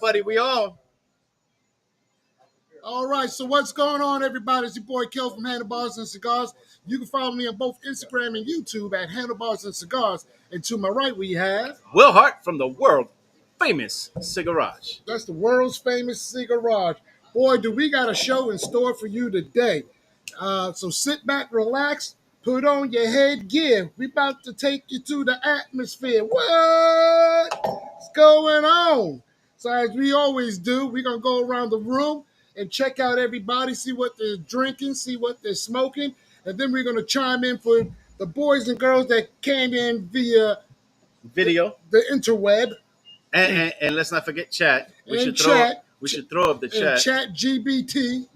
buddy. We all. All right, so what's going on, everybody? It's your boy Kel from Handlebars and Cigars. You can follow me on both Instagram and YouTube at Handlebars and Cigars. And to my right, we have... Will Hart from the world famous Cigarage. That's the world's famous Cigarage. Boy, do we got a show in store for you today. So sit back, relax, put on your headgear. We about to take you to the atmosphere. What's going on? So as we always do, we're going to go around the room and check out everybody, see what they're drinking, see what they're smoking. And then we're going to chime in for the boys and girls that came in via video, the interweb. And let's not forget chat. We should throw up the chat. And chat GBT.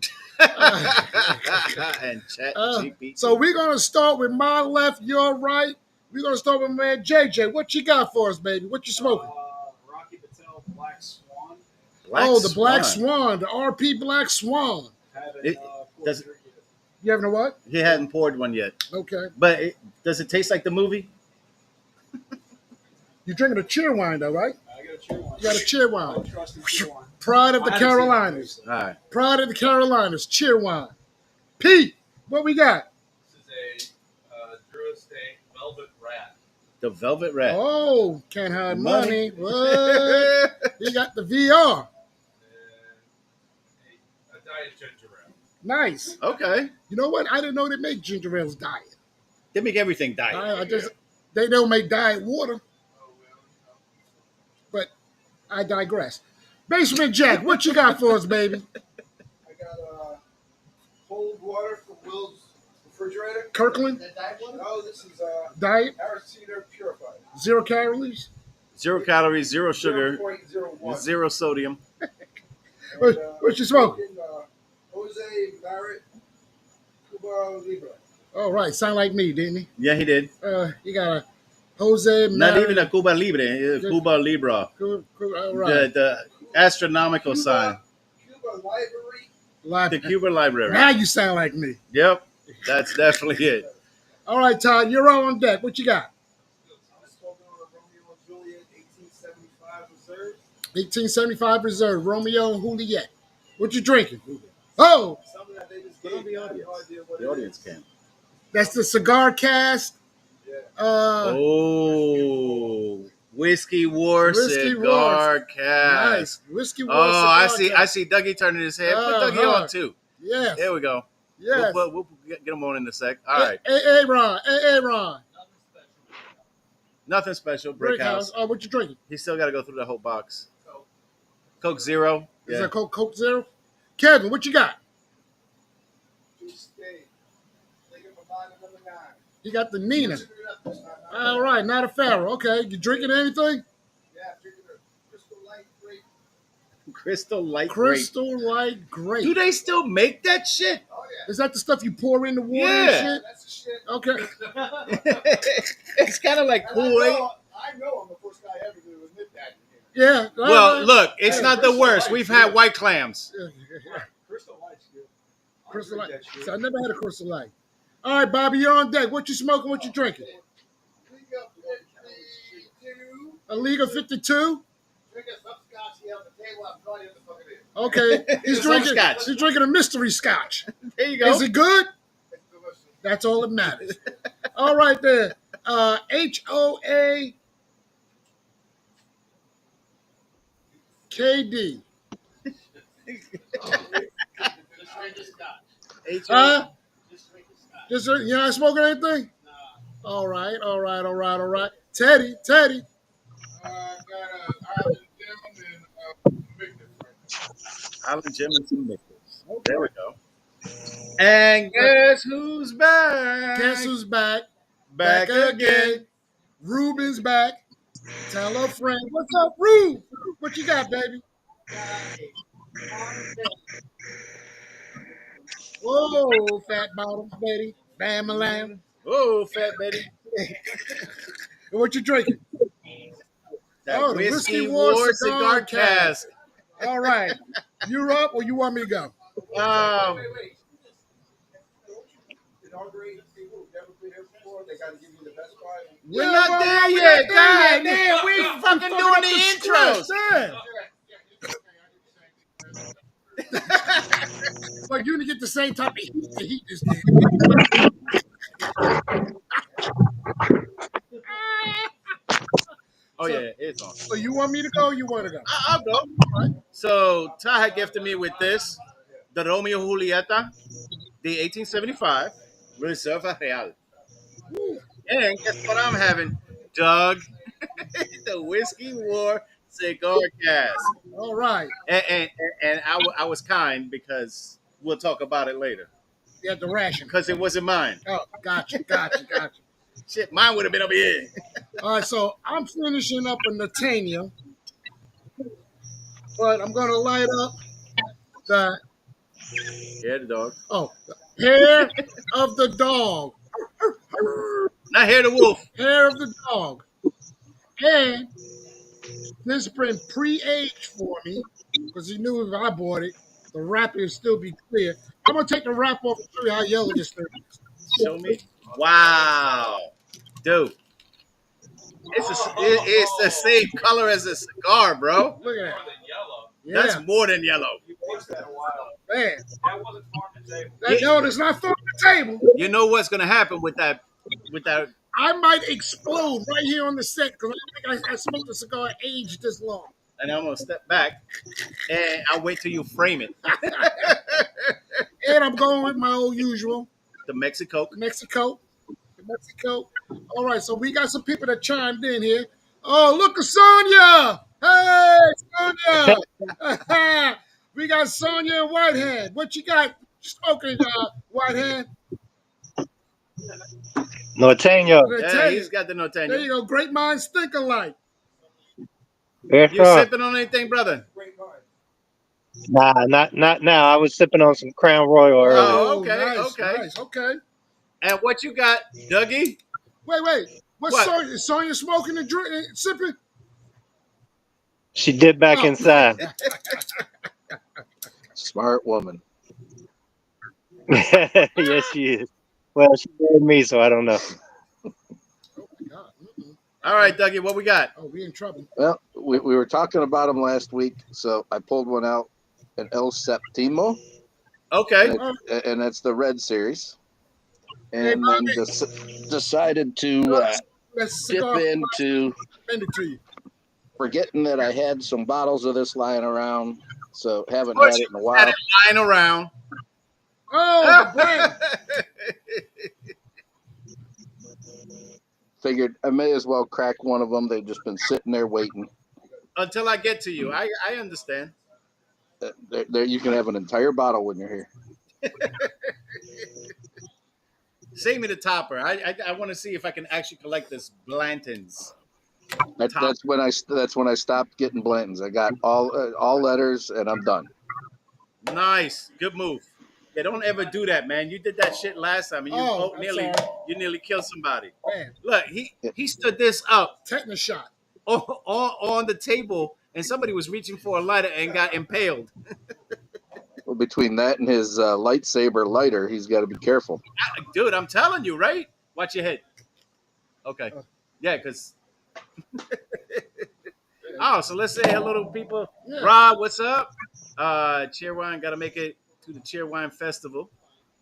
And chat GBT. So we're going to start with my left, your right. We're going to start with man JJ. What you got for us, baby? What you smoking? Rocky Patel Black Swan. The Black Swan. The RP Black Swan. You having a what? He hadn't poured one yet. Okay. But does it taste like the movie? You're drinking a cheer wine, though, right? I got a cheer wine. You got a cheer wine. Cheer wine. Pride of the Carolinas. All right. Pride of the Carolinas. Cheer wine. Pete, what we got? This is a Drew Estate Velvet Rat. The Velvet Rat. Oh, can't hide money. What? You got the VR. And a diet ginger ale. Nice. Okay. You know what? I didn't know they make ginger ales diet. They make everything diet. They don't make diet water. Oh, well, But I digress. Basement Jack, what you got for us, baby? I got cold water from Will's refrigerator. Kirkland? No, this is Diet? Aracida Purified. 0 calories? 0 calories, 0 sugar, 0.01. 0 sodium. What you smoking? Jose Barrett Cuba Libre. All right, sound like me, didn't he? Yeah, he did. You got a Jose Not Mary. even a Cuba Libre, Cuba Libra. All right. The astronomical sign. Cuba Library. The Cuba Library. Now you sound like me. Yep, that's definitely it. All right, Todd, you're all on deck. What you got? I'm smoking on a Romeo and Juliet 1875 Reserve. 1875 Reserve, Romeo and Juliet. What you drinking? Oh, Something that they just Put gave on me. the I have audience. no idea what The it audience is. can. that's the Cigar Cast. Yeah. Whiskey War Whiskey Cigar Nice. Cast. Whiskey War Oh, Cigar I see Dougie turning his head. Put Dougie Uh-huh. on too. Yes. There we go. Yes. We'll get him on in a sec. All right. Hey, Ron. Hey, Ron. Nothing special. Brick house. Oh, what you drinking? He still got to go through the whole box. Coke Zero. Is Yeah. that Coke Zero? Kevin, what you got? Cheesesteak. Taking for bottle number 9. You got the Nina. Consider it up this time. All right, not a Pharaoh. Okay, you drinking anything? Yeah, drinking a Crystal Light Grape. Crystal Light Crystal Light Grape. Grape. Do they still make that shit? Oh, yeah. Is that the stuff you pour in the water Yeah. and That's the shit. shit? Okay. It's kind of like And Kool-Aid. I know I'm the first guy ever to admit that. Yeah. Well, look, it's Hey, not the Crystal worst. Light, We've yeah. had white clams. Crystal Light's good. I Crystal drink Light. that shit. So I never had a Crystal Light. All right, Bobby, you're on deck. What you smoking? What you drinking? League of 52. A League of 52? Drinking some scotch here on the table. I have no idea what the fuck it is. Okay. He's Some drinking. scotch. He's drinking a mystery scotch. There you go. Is it good? It's delicious. That's all that matters. All right, there. HOA KD. Huh? Just you're not smoking anything? All right. Teddy. I got Island Gym and Victor. Island Jim and some Nichols. There we go. And guess who's back? Guess who's back? back again? Ruben's back. Tell a friend. What's up, Rube? What you got, baby? Whoa, fat bottoms, Betty. Bam a lamb. Oh, fat Betty. What you drinking? That Oh, the Whiskey Whiskey War War Cigar cigar cask. All right. You up or you want me to go? Wait. Inaugurate people who've never been here before. They got to give you the best part. We're Yeah, not well, there we're yet. not there God yet. damn, we fucking doing the intros. Yeah. But you didn't get the same type of heat that he just did. Oh So, yeah, it's on. so you want me to go? Or you want to go? I'll go. So Ty had gifted me with this, the Romeo Julieta, the 1875 Reserva Real. And guess what I'm having, Doug? The Whiskey War cigar cask. All right. And I was kind because we'll talk about it later. You had the ration. Because it wasn't mine. Oh, gotcha. Shit, mine would have been over here. All right, so I'm finishing up a Natania, but I'm gonna light up the Yeah, the dog. the hair of the dog. Not here, the wolf. Hair of the dog. And this has been pre-aged for me because he knew if I bought it, the wrapper would still be clear. I'm gonna take the wrap off and show you how yellow this thing is. Show me. Wow, dude, it's the same color as a cigar, bro. Look at that. More than yellow. Yeah, That's more than yellow. You aged that a while. man. That wasn't farm to table. That yellow is not from the table. You know what's gonna happen with that? With that, I might explode right here on the set because I think I smoked a cigar aged this long. and I'm gonna step back, and I'll wait till you frame it. And I'm going with my old usual The Mexico. Mexico. All right, so we got some people that chimed in here. Oh, look at Sonia. Hey, Sonia. We got Sonia and Whitehead. What you got smoking, Whitehead? Norteño. Yeah, he's got the There Norteño. you go. Great minds think alike. Yes, You sir. sipping on anything, brother? Great mind. Nah, not now. I was sipping on some Crown Royal earlier. Oh, okay, okay. Nice, okay. And what you got, Dougie? Wait. What's What? Sonia? Is Sonia smoking and drinking, sipping? She dipped back Oh. inside. Smart woman. Yes, she is. Well, she married me, so I don't know. Oh my God. All right, Dougie, what we got? Oh, we in trouble. Well, we were talking about them last week, so I pulled one out, an El Septimo, Okay. and that's the red series. Hey, And then decided to Let's dip cigar into send it to you. forgetting that I had some bottles of this lying around, so haven't Of course had it in a Had while. it lying around. Oh, the brand. Figured I may as well crack one of them. They've just been sitting there waiting. Until I get to you. I understand. There, you can have an entire bottle when you're here. Save me the topper. I want to see if I can actually collect this Blanton's. That's when I stopped getting Blantons. I got all letters, and I'm done. Nice. Good move. Yeah, don't ever do that, man. You did that shit last time, and Oh, I'm sorry. you nearly killed somebody. Man, Look, he stood this up tetanus shot. on the table, and somebody was reaching for a lighter and got impaled. Well, between that and his lightsaber lighter, he's got to be careful. Dude, I'm telling you, right? Watch your head. Okay. Yeah, because. Oh, so let's say hello to people. Yeah. Rob, what's up? Cheerwine, got to make it to the Cheerwine Festival.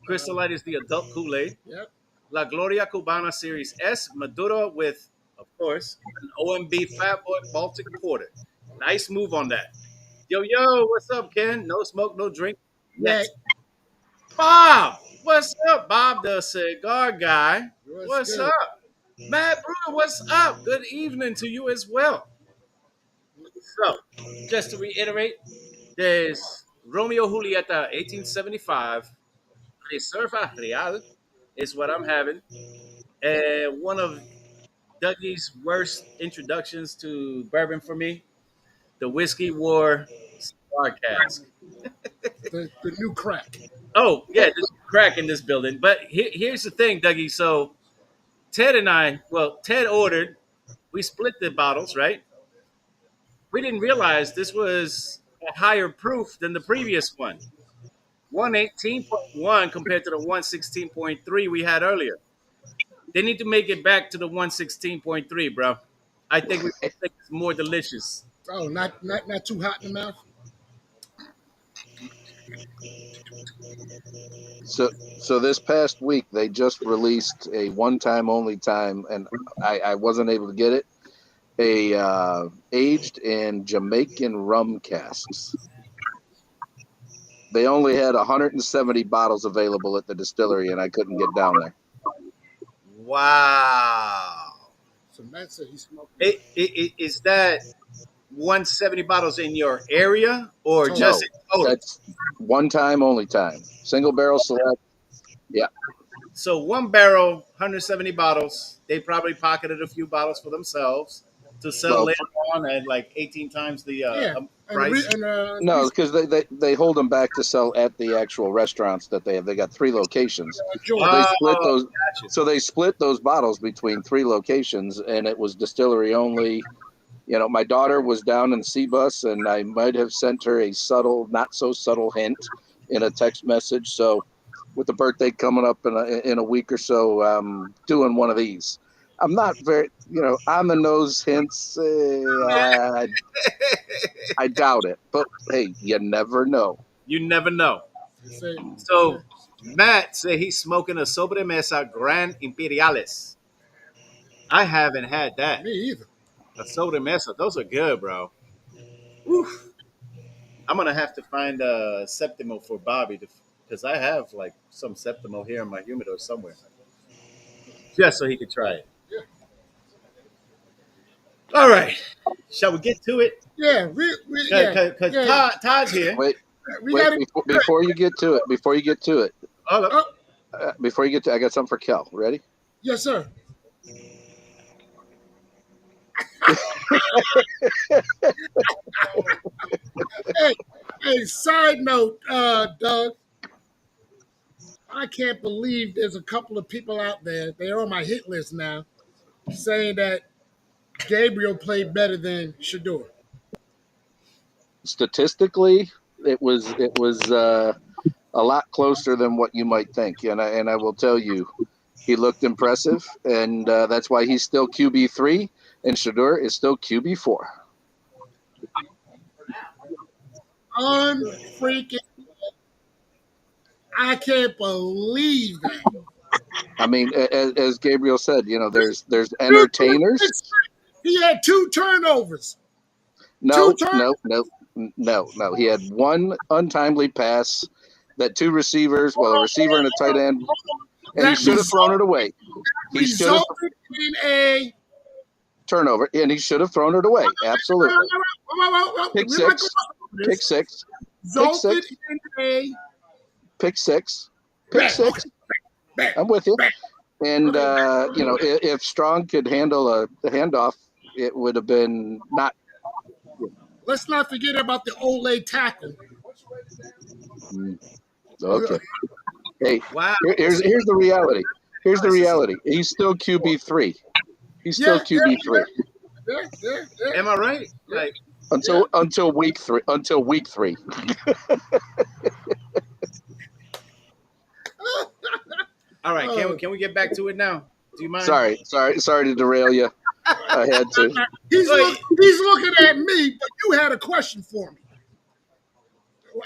Crystal Light is the adult Kool-Aid. Yep. La Gloria Cubana Series S, Maduro with, of course, an OMB Fat Boy Baltic Porter. Nice move on that. Yo, what's up, Ken? No smoke, no drink. Next. Bob, what's up, Bob, the cigar guy? What's good? up? Matt Brewer, what's up? Good evening to you as well. So, just to reiterate, there's Romeo Julieta 1875, Reserva Real is what I'm having. And one of Dougie's worst introductions to bourbon for me, the Whiskey War cigar cask. The new crack. Oh, yeah, there's crack in this building. But here's the thing, Dougie. So Ted ordered, we split the bottles, right? We didn't realize this was a higher proof than the previous one. 118.1 compared to the 116.3 we had earlier. They need to make it back to the 116.3, bro. I think it's more delicious. Oh, not too hot in the mouth. So this past week they just released a one time only time, and I wasn't able to get it. A aged in Jamaican rum casks. They only had 170 bottles available at the distillery, and I couldn't get down there. Wow. So Matt said he's smoking Is that 170 bottles in your area or total. just No, in total? that's one time only time. Single barrel select. Yeah. So 1 barrel, 170 bottles. They probably pocketed a few bottles for themselves to sell Well, later on at like 18 times the Yeah, price. no, because they hold them back to sell at the actual restaurants that they have. They got 3 locations. So George. they split Oh, those. gotcha. So they split those bottles between 3 locations, and it was distillery only. My daughter was down in C-Bus, and I might have sent her a subtle, not so subtle hint in a text message. So, with the birthday coming up in a week or so, doing one of these. I'm not very, on the nose hints. I doubt it, but hey, you never know. You never know. Say, So Matt said he's smoking a sobremesa Gran Imperiales. I haven't had that. me either. A sobremesa. Those are good, bro. Oof. I'm gonna have to find a Septimo for Bobby because I have like some Septimo here in my humidor somewhere, just so he could try it. Yeah, All right, shall we get to it? yeah, Because yeah. Todd's here. Wait, We wait, got it. before you get to it, Hold up. Oh, I got something for Kel. Ready? yes, sir. Hey, hey. Side note, Doug. I can't believe there's a couple of people out there. They're on my hit list now, saying that Gabriel played better than Shador. Statistically, it was a lot closer than what you might think, and I will tell you, he looked impressive, and that's why he's still QB3, and Shador is still QB4. Unfreaking! I can't believe that. I mean, as Gabriel said, there's Two entertainers. He had 2 turnovers. Two No, turnovers. no, no, no. He had one untimely pass that 2 receivers, well, a receiver and a tight end, and he That should have thrown it away. He should have resulted in a turnover, and he should have thrown it away. Absolutely. Pick we're not going six, over pick this. six, pick Resulted six, in a pick six, pick bang. Okay, six. bang, I'm with you. bang. And Okay, if Strong could handle the handoff, it would have been not. let's not forget about the Olay tackle. Okay. Hey, Wow. here's the reality. Here's the This is- reality. He's still QB3. He's still Yeah, yeah, QB3 yeah. Am I right? Like, until week three. Until week 3. all right. Can Oh. we can we get back to it now? Do you mind? Sorry to derail you. I had to. He's Wait. he's looking at me, but you had a question for me.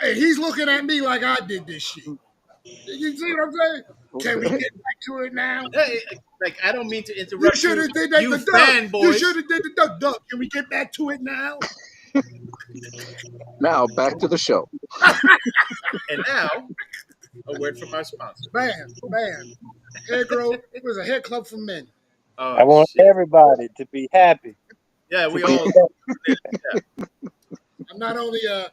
Hey, he's looking at me like I did this shit. You see what I'm saying? Can we get back to it now? Like I don't mean to You interrupt should you, have did that you the duck. You fanboys. should have did the duck. Can we get back to it now? Now back to the show. And now, a word from our sponsor. Man. Hair grow. It was a hair club for men. I Oh want shit! everybody to be happy. Yeah, To we be all. I'm not only a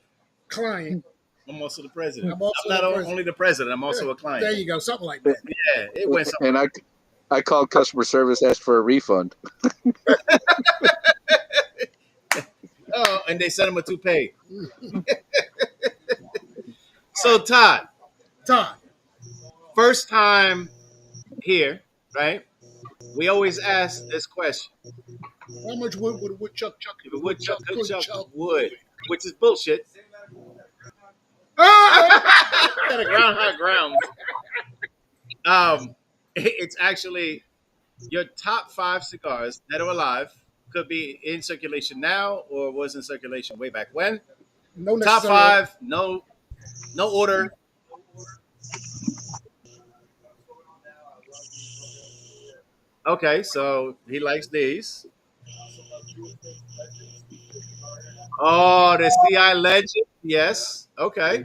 client. I'm also the president. I'm also I'm not the president. only the president. I'm also a client. There you go. Something like that. Yeah, it went something. And I called customer service, asked for a refund. Oh, and they sent him a toupee. So Todd, Todd. first time here, right? We always ask this question: How much wood would a woodchuck chuck? if a woodchuck could chuck wood, which is bullshit. Ah! Got a groundhog ground. It's actually your top 5 cigars that are alive. Could be in circulation now or was in circulation way back when. No Top necessary. 5, no No order. Okay, so he likes these. Oh, the CI Legend. Yes. Okay.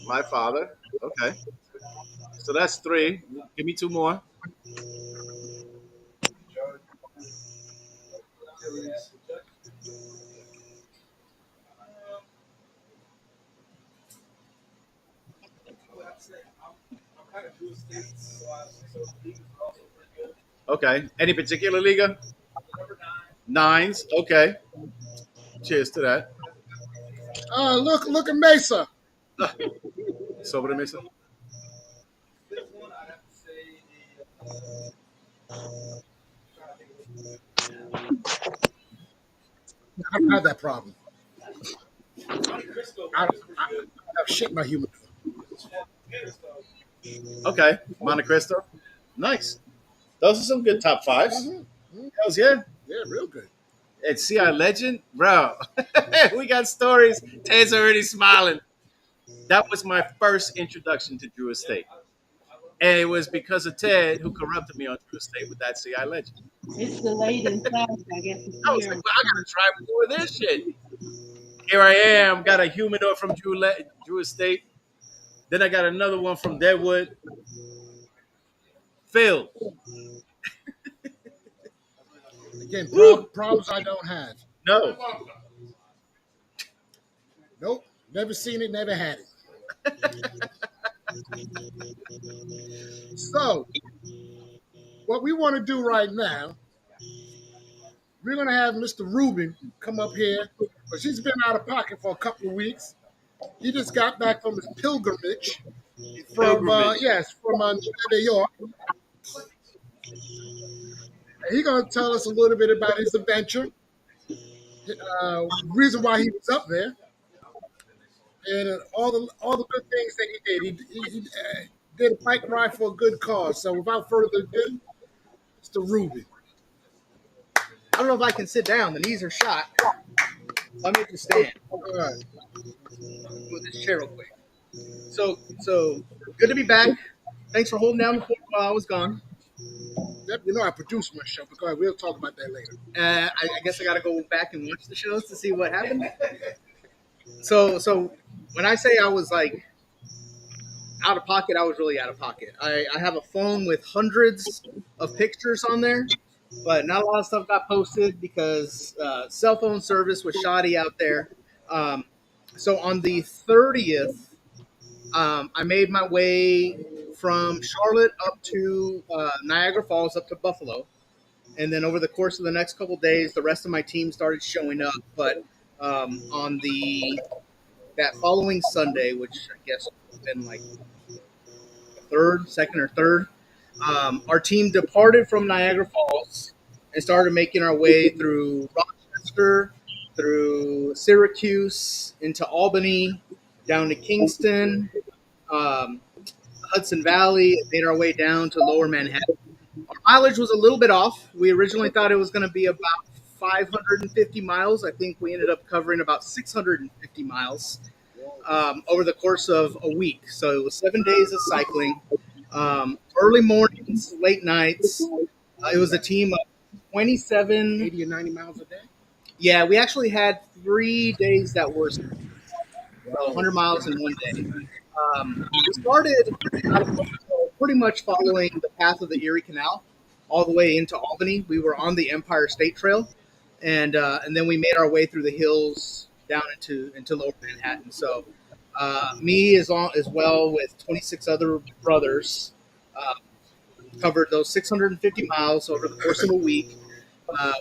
My father. Okay. So that's three. Give me two more. Okay. Any particular liga? Nines. Okay. Cheers to that. Look at Mesa. Sobre mesa. I don't have that problem. I have shit in my humidor. Okay. Monte Cristo. Nice. Those are some good top fives. Hells yeah. Yeah, real good. And CI Legend, bro. We got stories. Ted's already smiling. That was my first introduction to Drew Estate. And it was because of Ted who corrupted me on Drew Estate with that CI Legend. It's delayed in fact. I guess it's I was like, here. well, I gotta try more of this shit. Here I am, got a humidor from Drew Estate. Then I got another one from Deadwood. Phil. Again, Woo! problems I don't have. No. Nope. Never seen it, never had it. So, what we want to do right now, we're going to have Mr. Rubin come up here because he's been out of pocket for a couple of weeks. He just got back from his pilgrimage from, Pilgrimage. New York. And he's going to tell us a little bit about his adventure, reason why he was up there, and all the good things that he did. He did a bike ride for a good cause. So, without further ado, Mr. Rubin. I don't know if I can sit down. The knees are shot. Let me just stand. All right. Move this chair real quick. So good to be back. Thanks for holding down the fort while I was gone. Yep, you know I produced my show because we'll talk about that later. I guess I got to go back and watch the shows to see what happened. So when I say I was like out of pocket, I was really out of pocket. I have a phone with hundreds of pictures on there, but not a lot of stuff got posted because cell phone service was shoddy out there. So on the 30th, I made my way from Charlotte up to Niagara Falls, up to Buffalo. And then over the course of the next couple of days, the rest of my team started showing up. But on that following Sunday, which I guess would have been like second or third, our team departed from Niagara Falls and started making our way through Rochester, through Syracuse, into Albany, down to Kingston, Hudson Valley, and made our way down to Lower Manhattan. Our mileage was a little bit off. We originally thought it was going to be about 550 miles. I think we ended up covering about 650 miles over the course of a week. So it was 7 days of cycling, early mornings, late nights. It was a team of 27. 80 or 90 miles a day? Yeah, we actually had 3 days that were so 100 miles in one day. We started out of Buffalo, pretty much following the path of the Erie Canal all the way into Albany. We were on the Empire State Trail, and then we made our way through the hills down into Lower Manhattan. So me as well with 26 other brothers covered those 650 miles over the course of a week.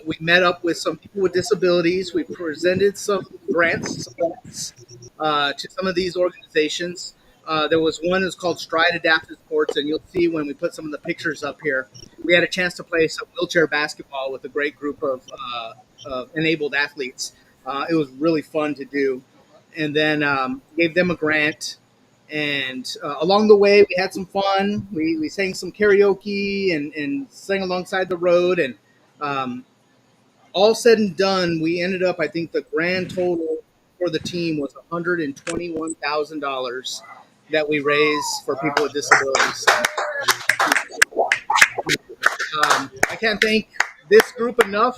We met up with some people with disabilities. We presented some grants to some of these organizations. There was one that's called Stride Adaptive Sports, and you'll see when we put some of the pictures up here. We had a chance to play some wheelchair basketball with a great group of enabled athletes. It was really fun to do. And then gave them a grant. And along the way, we had some fun. We sang some karaoke and sang alongside the road. And um, all said and done, we ended up, I think the grand total for the team was $121,000 that we raised for people with disabilities. I can't thank this group enough,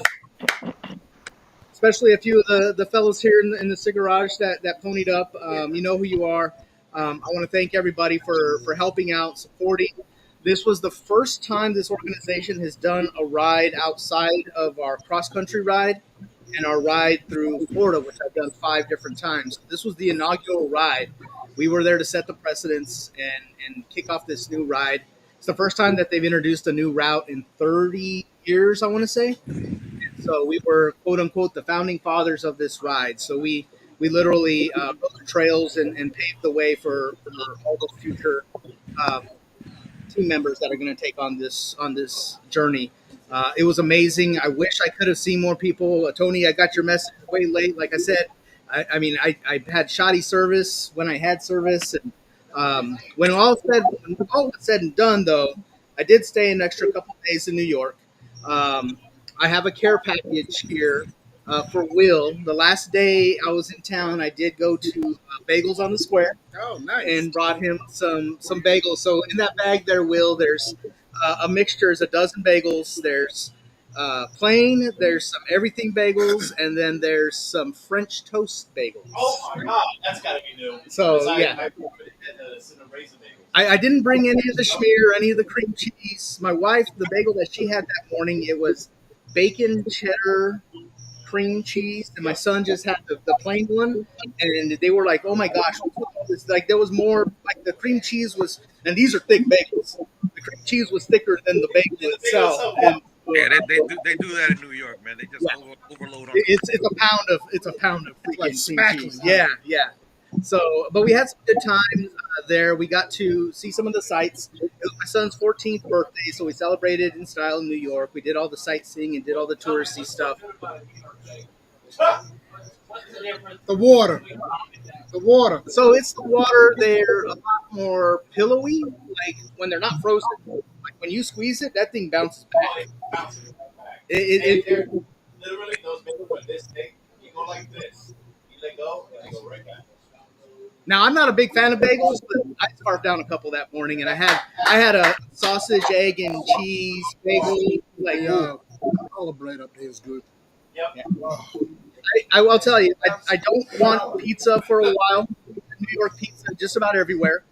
especially a few of the fellows here in the Cigarage that ponied up. You know who you are. I want to thank everybody for helping out, supporting. This was the first time this organization has done a ride outside of our cross country ride and our ride through Florida, which I've done 5 different times. This was the inaugural ride. We were there to set the precedence and kick off this new ride. It's the first time that they've introduced a new route in 30 years, I want to say. So we were quote unquote the founding fathers of this ride. So we literally built the trails and paved the way for all the future um, team members that are going to take on this journey. It was amazing. I wish I could have seen more people. Tony, I got your message way late. Like I said, I had shoddy service when I had service, and when all was said and done, though, I did stay an extra couple of days in New York. Um, I have a care package here for Will. The last day I was in town, I did go to Bagels on the Square Oh, nice. and brought him some bagels. So in that bag there, Will, there's a mixture. There's a dozen bagels. There's plain. There's some everything bagels, and then there's some French toast bagels. Oh my God, that's got to be new. So, Because yeah. I grew up in the cinnamon raisin bagels. I didn't bring any of the schmear, any of the cream cheese. My wife, the bagel that she had that morning, it was bacon, cheddar, cream cheese, and my son just had the plain one. And they were like, "Oh my gosh!" It's like there was more. Like the cream cheese was, and these are thick bagels. The cream cheese was thicker than the bagel itself. And Yeah, they do that in New York, man. They just overload on. it's a pound of freaking Like cream spackling, cheese. huh? Yeah. So, but we had some good times there. We got to see some of the sights. It was my son's 14th birthday, so we celebrated in style in New York. We did all the sightseeing and did all the touristy stuff. The water. The water. So it's the water. They're a lot more pillowy. Like when they're not frozen. Like when you squeeze it, that thing bounces Oh, back. it bounces back. It, They're literally those bagels are this thick. You go like this, you let go, and they go right back. Now I'm not a big fan of bagels, but I scarfed down a couple that morning, and I had a sausage, egg, and cheese bagel. Like The olive bread up there is good. Yep. Yeah. Oh, I will tell you, I don't want pizza for a while. New York pizza just about everywhere.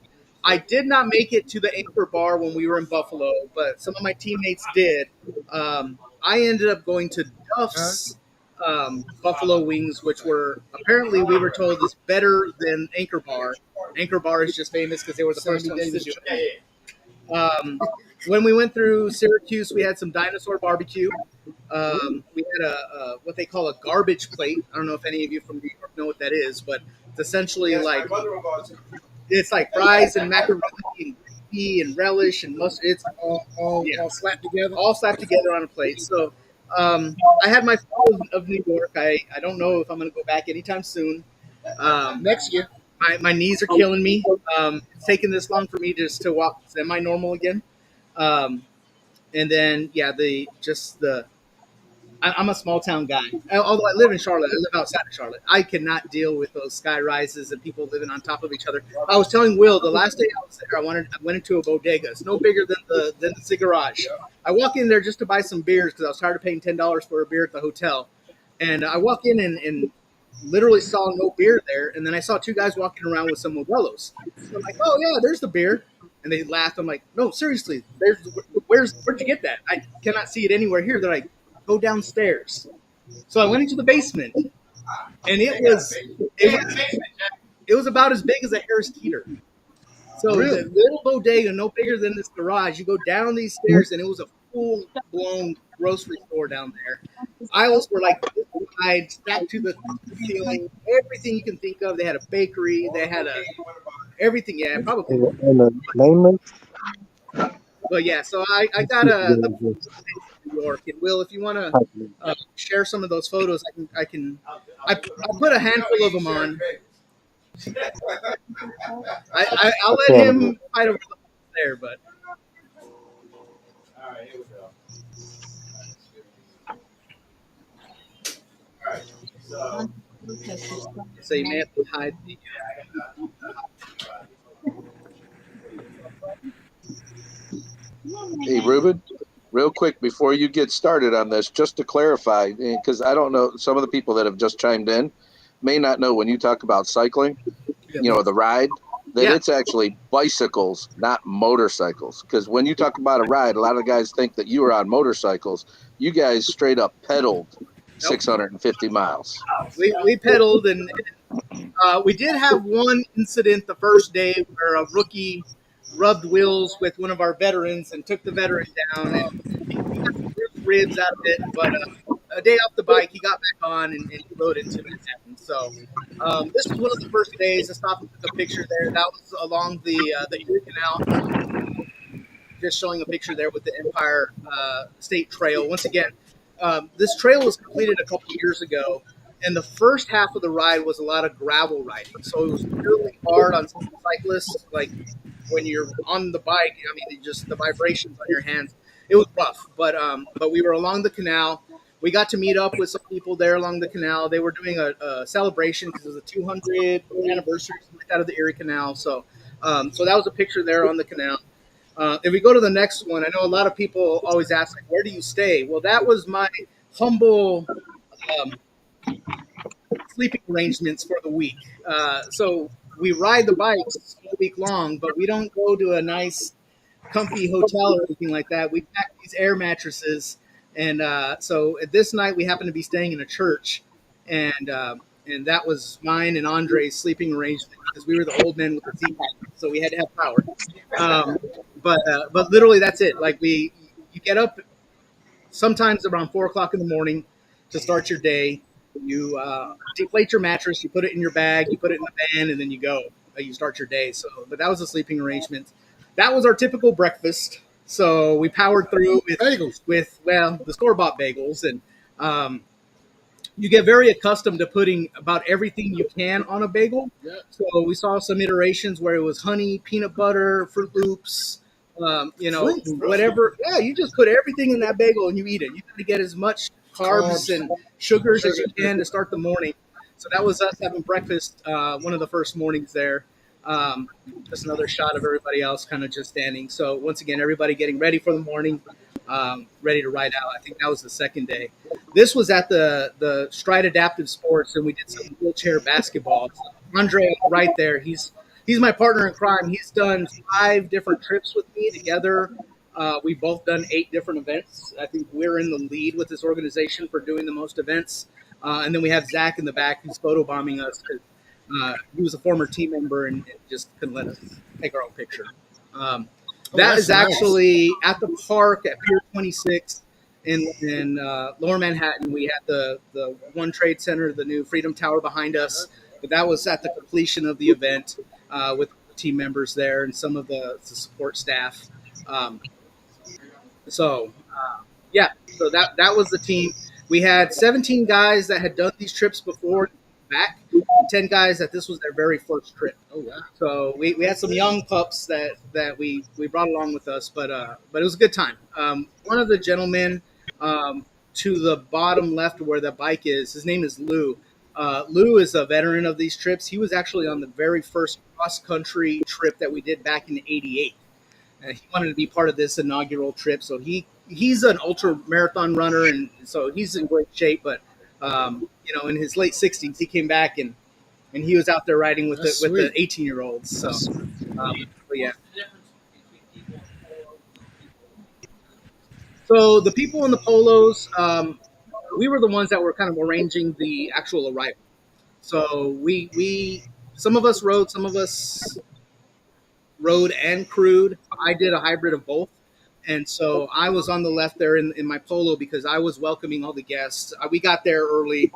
I did not make it to the Anchor Bar when we were in Buffalo, but some of my teammates did. I ended up going to Duff's Buffalo Wings, which were apparently we were told is better than Anchor Bar. Anchor Bar is just famous because they were the first Sammy ones to Davis do Yeah, it. yeah. When we went through Syracuse, we had some dinosaur barbecue. We had a what they call a garbage plate. I don't know if any of you from New York know what that is, but it's essentially Yes, like my mother will go to. it's like fries and macaroni and gravy and relish and mustard. It's all Yeah. all slapped together. all slapped together on a plate. So I had my fill of New York. I don't know if I'm going to go back anytime soon. Next year. My knees are killing me. It's taken this long for me just to walk semi-normal again. Um, and then yeah, I'm a small town guy. Although I live in Charlotte, I live outside of Charlotte. I cannot deal with those sky rises and people living on top of each other. I was telling Will the last day I was there, I went into a bodega. It's no bigger than the Cigarage. I walk in there just to buy some beers because I was tired of paying $10 for a beer at the hotel. And I walk in and literally saw no beer there. And then I saw two guys walking around with some Modelo's. So I'm like, oh yeah, there's the beer. And they laughed. I'm like, no, seriously, where'd you get that? I cannot see it anywhere here. They're like, go downstairs. So I went into the basement, and it was about as big as a Harris Teeter. So Really? the little bodega, no bigger than this garage. You go down these stairs, and it was a full blown grocery store down there. Aisles were like this wide, stacked to the ceiling. Everything you can think of. They had a bakery. They had everything. Yeah, probably. And the name But yeah, so I got the New York. And Will, if you want to share some of those photos, I put a handful of them on. I'll let him fight over there, but All right, here we go. All right, so so you may have to hide the. Hey, Ruben, real quick before you get started on this, just to clarify, because I don't know, some of the people that have just chimed in may not know when you talk about cycling, the ride, that Yeah. it's actually bicycles, not motorcycles. Because when you talk about a ride, a lot of guys think that you were on motorcycles. You guys straight up pedaled Nope. 650 miles. We pedaled and we did have one incident the first day where a rookie rubbed wheels with one of our veterans and took the veteran down, and he got some bruised ribs out of it. But a day off the bike, he got back on and he rode into Manhattan. So this was one of the first days. I stopped and took a picture there. That was along the Erie Canal. Just showing a picture there with the Empire State Trail. Once again, this trail was completed a couple years ago, and the first half of the ride was a lot of gravel riding. So it was really hard on some cyclists. Like when you're on the bike, I mean, just the vibrations on your hands. It was rough, but we were along the canal. We got to meet up with some people there along the canal. They were doing a celebration because it was a 200th anniversary something like that of the Erie Canal. So that was a picture there on the canal. If we go to the next one, I know a lot of people always ask, like, where do you stay? Well, that was my humble um, sleeping arrangements for the week. So we ride the bikes all week long, but we don't go to a nice, comfy hotel or anything like that. We pack these air mattresses, and so at this night we happened to be staying in a church, and that was mine and Andre's sleeping arrangement because we were the old men with the Z-pack, so we had to have power. Um, but literally that's it. Like you get up sometimes around 4 o'clock in the morning to start your day. You deflate your mattress, you put it in your bag, you put it in the van, and then you go. You start your day. So, but that was a sleeping arrangement. That was our typical breakfast. So we powered through Bagels. with well the store bought bagels, and um, you get very accustomed to putting about everything you can on a bagel. Yeah. So we saw some iterations where it was honey, peanut butter, Fruit Loops, Fruit Loops. whatever. Yeah, you just put everything in that bagel and you eat it. You got to get as much carbs and sugars as you can to start the morning. So that was us having breakfast one of the first mornings there. Um, just another shot of everybody else kind of just standing. So once again, everybody getting ready for the morning, ready to ride out. I think that was the second day. This was at the Stride Adaptive Sports, and we did some wheelchair basketball. Andre, right there, he's my partner in crime. He's done 5 different trips with me together. We've both done 8 different events. I think we're in the lead with this organization for doing the most events. And then we have Zach in the back who's photobombing us because he was a former team member and just couldn't let us take our own picture. That that's is nice. actually at the park at Pier 26 in Lower Manhattan. We had the One Trade Center, the new Freedom Tower behind us. But that was at the completion of the event with team members there and some of the support staff. Um, yeah, so that was the team. We had 17 guys that had done these trips before back, and 10 guys that this was their very first trip. Oh wow. So we had some young pups that we brought along with us, but it was a good time. One of the gentlemen to the bottom left where the bike is, his name is Lou. Lou is a veteran of these trips. He was actually on the very first cross country trip that we did back in '88. He wanted to be part of this inaugural trip, so he's an ultra marathon runner, and so he's in great shape. But in his late 60s, he came back and he was out there riding with That's with the sweet. 18-year-olds. But yeah. So the people in the polos, we were the ones that were kind of arranging the actual arrival. So we some of us rode, some of us rode and crewed. I did a hybrid of both. And so I was on the left there in my polo because I was welcoming all the guests. We got there early.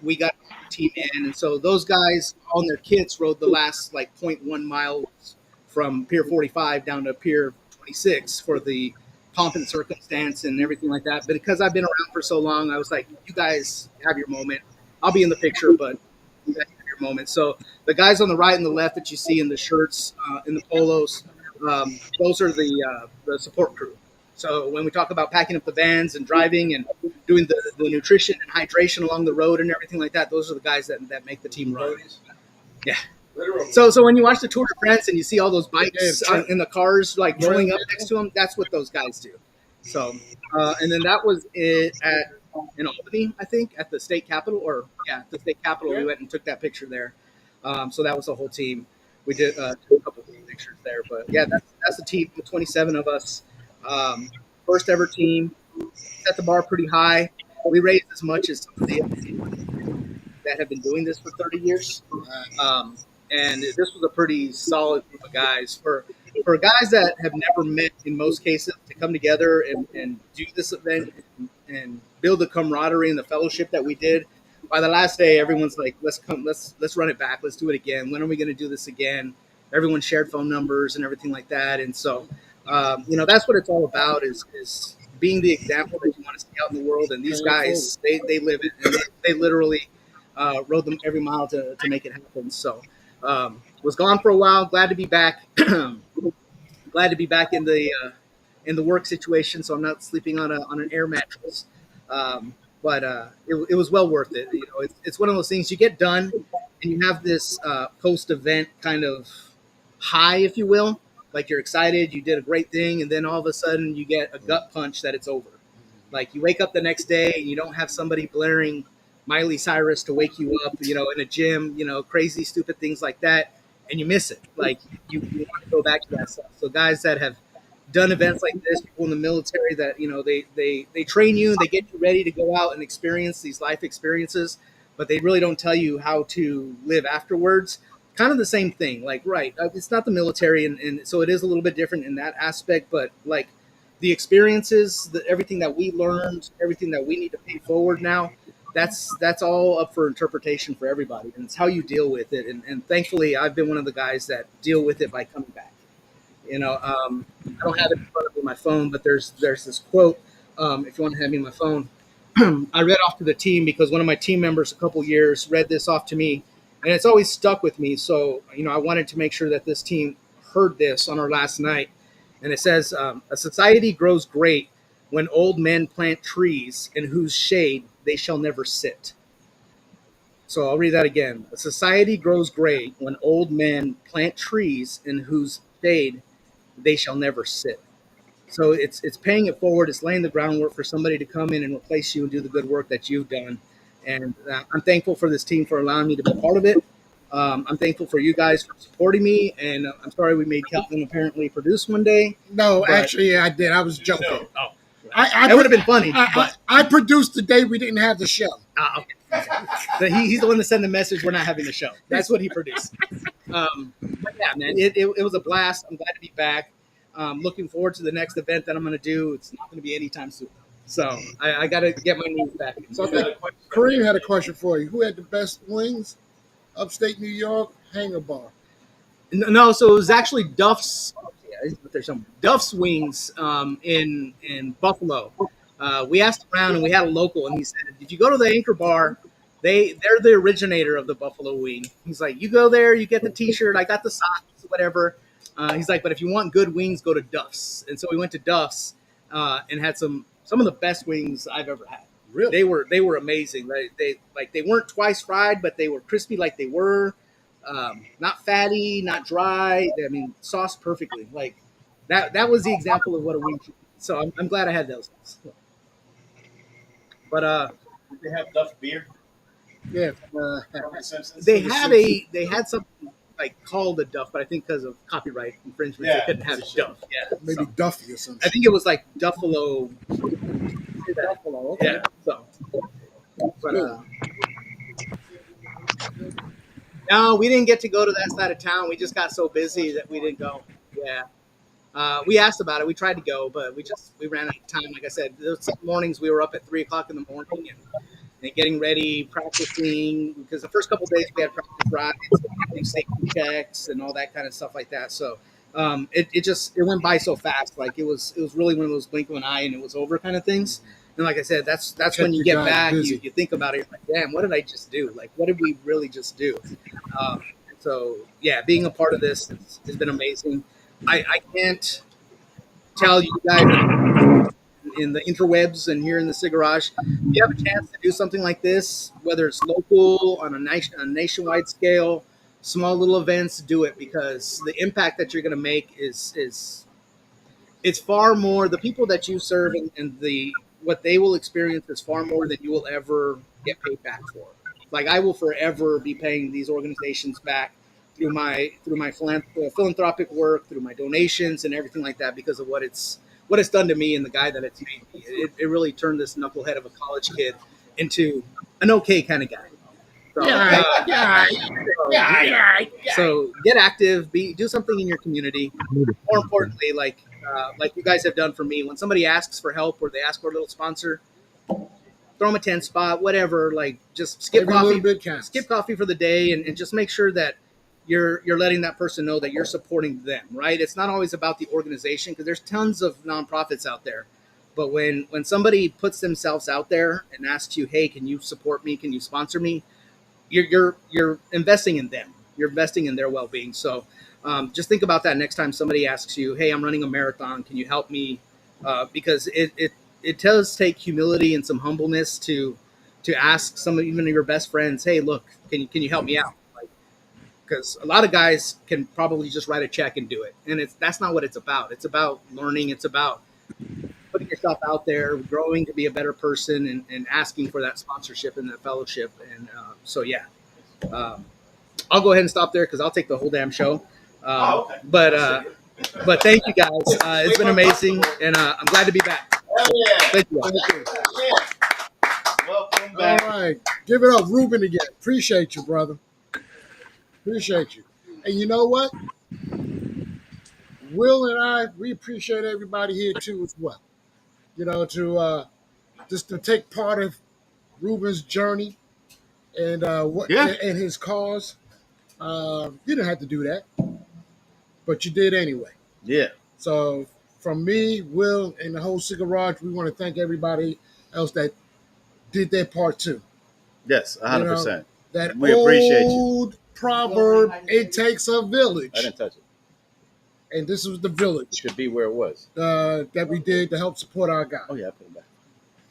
We got the team in. And so those guys on their kits rode the last like zero point 0.1 miles from Pier 45 down to Pier 26 for the pomp and circumstance and everything like that. But because I've been around for so long, I was like, you guys have your moment. I'll be in the picture, but you guys have your your moment. So the guys on the right and the left that you see in the shirts, in the polos, those are the support crew. So when we talk about packing up the vans and driving and doing the nutrition and hydration along the road and everything like that, those are the guys that make the team run. Yeah. So when you watch the Tour de France and you see all those bikes in the cars like rolling up next to them, that's what those guys do. So and then that was it in Albany, I think, at the state capitol, the state capitol. We went and took that picture there. So that was the whole team. We did took a couple of pictures there, but yeah, that's the team. 27 of us, first ever team. Set the bar pretty high. We raised as much as some of the that have been doing this for 30 years. And this was a pretty solid group of guys for guys that have never met in most cases to come together and do this event and build the camaraderie and the fellowship that we did. By the last day, everyone's like, let's run it back. Let's do it again. When are we going to do this again? Everyone shared phone numbers and everything like that. And so, that's what it's all about is being the example that you want to see out in the world. And these guys, they live it, and they literally rode them every mile to make it happen. So was gone for a while. Glad to be back. Glad to be back in the work situation. So I'm not sleeping on an air mattress. But it was well worth it. It's one of those things you get done and you have this post event kind of high, if you will. Like you're excited, you did a great thing, and then all of a sudden you get a gut punch that it's over. Like you wake up the next day and you don't have somebody blaring Miley Cyrus to wake you up, in a gym, crazy, stupid things like that, and you miss it. Like you want to go back to that stuff. So guys that have done events like this, people in the military that, they train you, they get you ready to go out and experience these life experiences, but they really don't tell you how to live afterwards. Kind of the same thing. Like, right, it's not the military, and so it is a little bit different in that aspect, but like the experiences, everything that we learned, everything that we need to pay forward now, that's all up for interpretation for everybody, and it's how you deal with it. And thankfully, I've been one of the guys that deal with it by coming back. I don't have it in front of me on my phone, but there's this quote. If you want to have me on my phone, I read off to the team because one of my team members a couple years read this off to me, and it's always stuck with me. So, I wanted to make sure that this team heard this on our last night. And it says, a society grows great when old men plant trees in whose shade they shall never sit. So I'll read that again. A society grows great when old men plant trees in whose shade they shall never sit. So it's paying it forward. It's laying the groundwork for somebody to come in and replace you and do the good work that you've done. And I'm thankful for this team for allowing me to be part of it. I'm thankful for you guys for supporting me. And I'm sorry we made Calvin apparently produce one day. No, actually, I did. I was joking. Oh, It would have been funny. I produced the day we didn't have the show. Okay. He's the one that sent the message, we're not having the show. That's what he produced. But yeah, man, it was a blast. I'm glad to be back. Looking forward to the next event that I'm going to do. It's not going to be anytime soon. So I got to get my knees back. So I think Kareem had a question for you. Who had the best wings? Upstate New York, Hangar Bar. No, so it was actually Duff's. Yeah, there's some Duff's Wings in Buffalo. We asked around and we had a local, and he said, "If you go to the Anchor Bar, they're the originator of the Buffalo Wing." He's like, "You go there, you get the T-shirt, I got the socks, whatever." He's like, "But if you want good wings, go to Duff's." And so we went to Duff's and had some of the best wings I've ever had. Really? They were amazing. They weren't twice fried, but they were crispy like they were. Not fatty, not dry. I mean, sauced perfectly. Like that was the example of what a wing should be. So I'm glad I had those. But Did they have Duff beer? Yeah. From The Simpsons? they had something like called a Duff, but I think because of copyright infringement, they couldn't have Duff. Yeah, Maybe so. Duffy or something. I think it was like Duffalo. Buffalo. Okay. Yeah. So. But, no, we didn't get to go to that side of town. We just got so busy that we didn't go. Yeah. We asked about it. We tried to go, but we ran out of time. Like I said, those mornings we were up at 3:00 in the morning and getting ready, practicing, because the first couple of days we had practice rides, safety checks, and all that kind of stuff like that. So it went by so fast. Like it was really one of those blink of an eye and it was over kind of things. And like I said, that's Kept when you you get guys back, busy. you think about it, you're like, damn, what did I just do? Like, what did we really just do? So yeah, being a part of this has been amazing. I can't tell you guys in the interwebs and here in the Cigarage, if you have a chance to do something like this, whether it's local on a nationwide scale, small little events, do it because the impact that you're going to make is it's far more. The people that you serve and the what they will experience is far more than you will ever get paid back for. Like I will forever be paying these organizations back through my philanthropic work, through my donations and everything like that because of what it's done to me and the guy that it's made me. It really turned this knucklehead of a college kid into an okay kind of guy. So, so get active, do something in your community. More importantly, like you guys have done for me, when somebody asks for help or they ask for a little sponsor, throw them a 10 spot, whatever. Like just Every little bit counts. skip coffee for the day, and just make sure that you're letting that person know that you're supporting them. Right? It's not always about the organization because there's tons of nonprofits out there. But when somebody puts themselves out there and asks you, hey, can you support me? Can you sponsor me? You're investing in them. You're investing in their well being. So just think about that next time somebody asks you, "Hey, I'm running a marathon. Can you help me?" Because it does take humility and some humbleness to ask some of even your best friends, "Hey, look, can you help me out?" Because a lot of guys can probably just write a check and do it, and that's not what it's about. It's about learning. It's about putting yourself out there, growing to be a better person, and asking for that sponsorship and that fellowship. And so, yeah, um, I'll go ahead and stop there because I'll take the whole damn show. Okay. But thank you guys. It's been amazing, and I'm glad to be back. Hell yeah. Thank you. All. Welcome All back. right. Give it up, Ruben, again. Appreciate you, brother. Appreciate you. And you know what? Will and I, we appreciate everybody here too as well. You know, to just to take part of Ruben's journey and what Yeah. and his cause. You didn't have to do that, but you did anyway. Yeah. So from me, Will, and the whole Cigarage, we want to thank everybody else that did their part too. Yes, 100%. That We appreciate you. old proverb, it takes a I village. didn't touch it. And this was the It village should be where it was. that we did to help support our guy. Oh yeah, I put it back.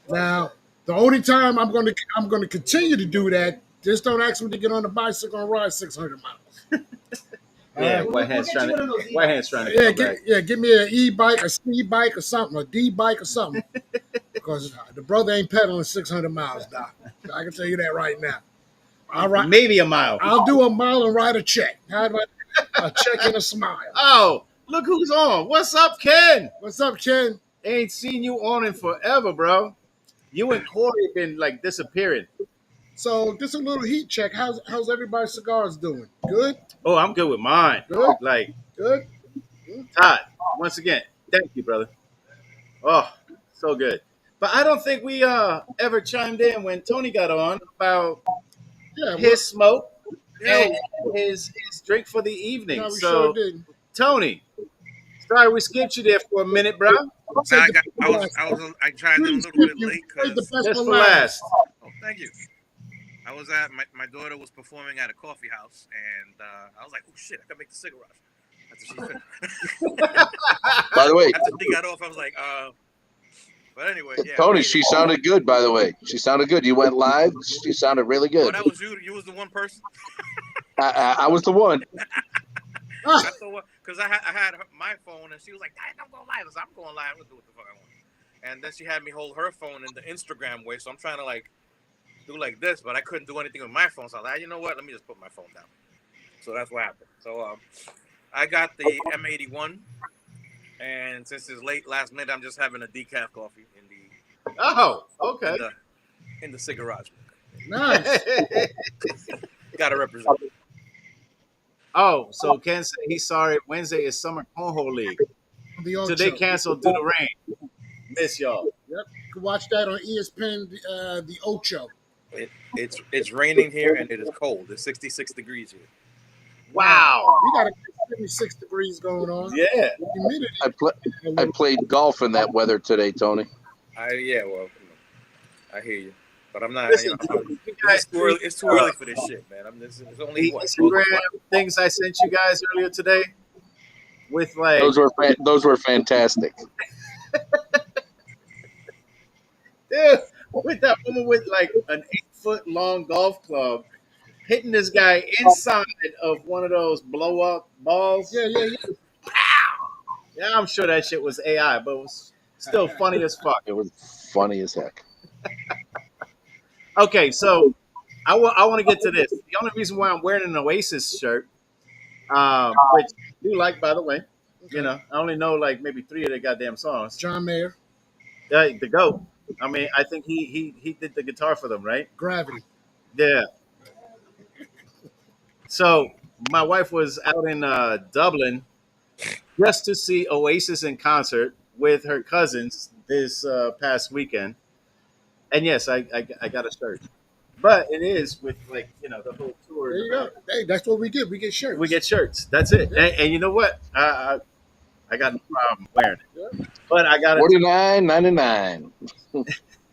Now, the only time I'm going to continue to do that, just don't ask me to get on the bicycle and ride 600 miles. Yeah, White Hand's trying to come back. Give me an e-bike, a speed bike, or something, a D-bike or something, because the brother ain't pedaling 600 miles, Doc. I can tell you that right now. All right, Maybe a mile. I'll do a mile and write a check. How about a check and a smile? Oh, look who's on. What's up, Ken? What's up, Ken? Ain't seen you on in forever, bro. You and Corey been like disappearing. So just a little heat check. How's everybody's cigars doing? Good? Oh, I'm good with mine. Good? Like, Good? Todd, once again, thank you, brother. Oh, so good. But I don't think we ever chimed in when Tony got on about Yeah, his smoke Yeah. and his drink for the evening. no, we So, sure did. Tony, sorry we skipped you there for a minute, bro. Save I the got. best I for was. last. I was. I tried in a Please little bit you late save the because. best Just for for last. last. Oh, thank you. I was at my daughter was performing at a coffee house, and I was like, "Oh shit, I can make the cigarette." After she finished. By the way, After she got off, I was like, But anyway, yeah. Tony, she sounded good. By the way, she sounded good. You went live. She sounded really Oh, good. that was you. You was the one person. I was the one. That's the one. Because I had my phone, and she was like, "Dad, I'm going live." I said, "I'm going live. I'm gonna do what the fuck I want." And then she had me hold her phone in the Instagram way, so I'm trying to like do like this, but I couldn't do anything with my phone. So I was like, you know what? Let me just put my phone down. So that's what happened. So I got the M81, and since it's late last minute, I'm just having a decaf coffee Oh, okay. in the Cigarage. Nice. Gotta represent. Oh, so Ken said he's sorry. Wednesday is Summer Cornhole League. The old Today show. canceled due to rain. Miss y'all. Yep. You can watch that on ESPN, the Ocho. It's raining here and it is cold. It's 66 degrees here. Wow. We got a 76 degrees going on. Yeah. Humidity. I played golf in that weather today, Tony. Well, I hear you, but I'm not. Listen, did you This is guys too see early. It's too early for this shit, man. It's only the what 12 Instagram o'clock. things I sent you guys earlier today with like, Those were fantastic. dude, with that woman with like an 8 foot long golf club hitting this guy inside of one of those blow up balls? Yeah, yeah, yeah. Yeah, I'm sure that shit was AI, but it was still funny as fuck. It was funny as heck. Okay, so I want to get to this. The only reason why I'm wearing an Oasis shirt, which I do like, by the way, you Okay. know, I only know like maybe three of their goddamn songs. John Mayer, The goat. I mean, I think he did the guitar for them, right? Gravity. Yeah. So my wife was out in Dublin just to see Oasis in concert with her cousins this past weekend, and yes, I got a shirt, but it is with like you know the whole tour There in the you go. back. Hey, that's what we get. We get We shirts. get shirts. That's it. Yeah, And you know what? I got no problem wearing it, yeah. but I got to 49.99.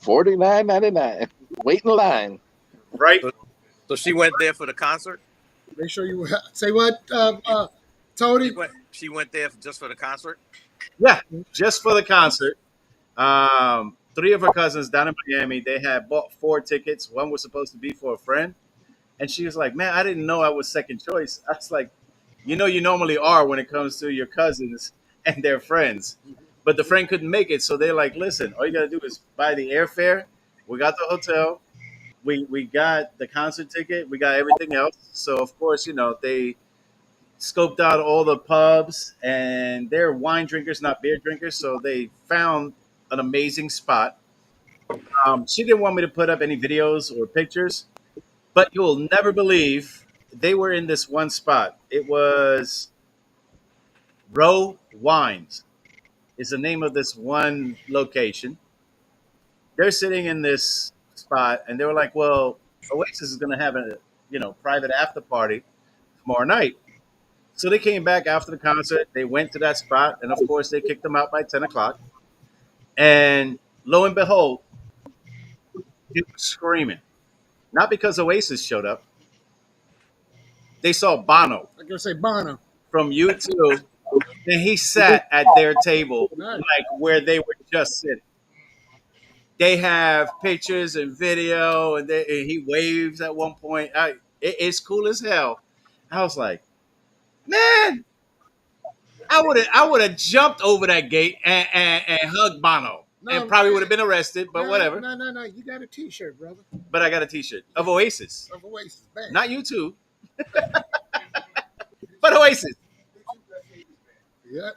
49.99. Wait in line. right. So, so she went there for the concert. Make sure you say what, She Tony. went. She went there just for the concert. Yeah, just for the concert. Three of her cousins down in Miami, they had bought 4 tickets. One was supposed to be for a friend. And she was like, man, I didn't know I was second choice. I was like, you know, you normally are when it comes to your cousins and their friends. But the friend couldn't make it. So they're like, listen, all you got to do is buy the airfare. We got the hotel. We got the concert ticket. We got everything else. So, of course, you know, they scoped out all the pubs and they're wine drinkers, not beer drinkers. So they found an amazing spot. She didn't want me to put up any videos or pictures, but you'll never believe they were in this one spot. It was Row Wines is the name of this one location. They're sitting in this spot and they were like, well, Oasis is going to have a, you know, private after party tomorrow night. So they came back after the concert. They went to that spot, and of course, they kicked them out by 10 o'clock. And lo and behold, they were screaming. Not because Oasis showed up. They saw Bono I'm gonna say Bono. from U2, and he sat at their table Nice. like where they were just sitting. They have pictures and video, and he waves at one point. It's cool as hell. I was like, man, I would have jumped over that gate and hugged Bono, and No, probably would have been arrested, but no, whatever. no, no, no. You got a T-shirt, brother. But I got a T-shirt of Oasis, Of Oasis. Bang. not U2, but Oasis. Yeah.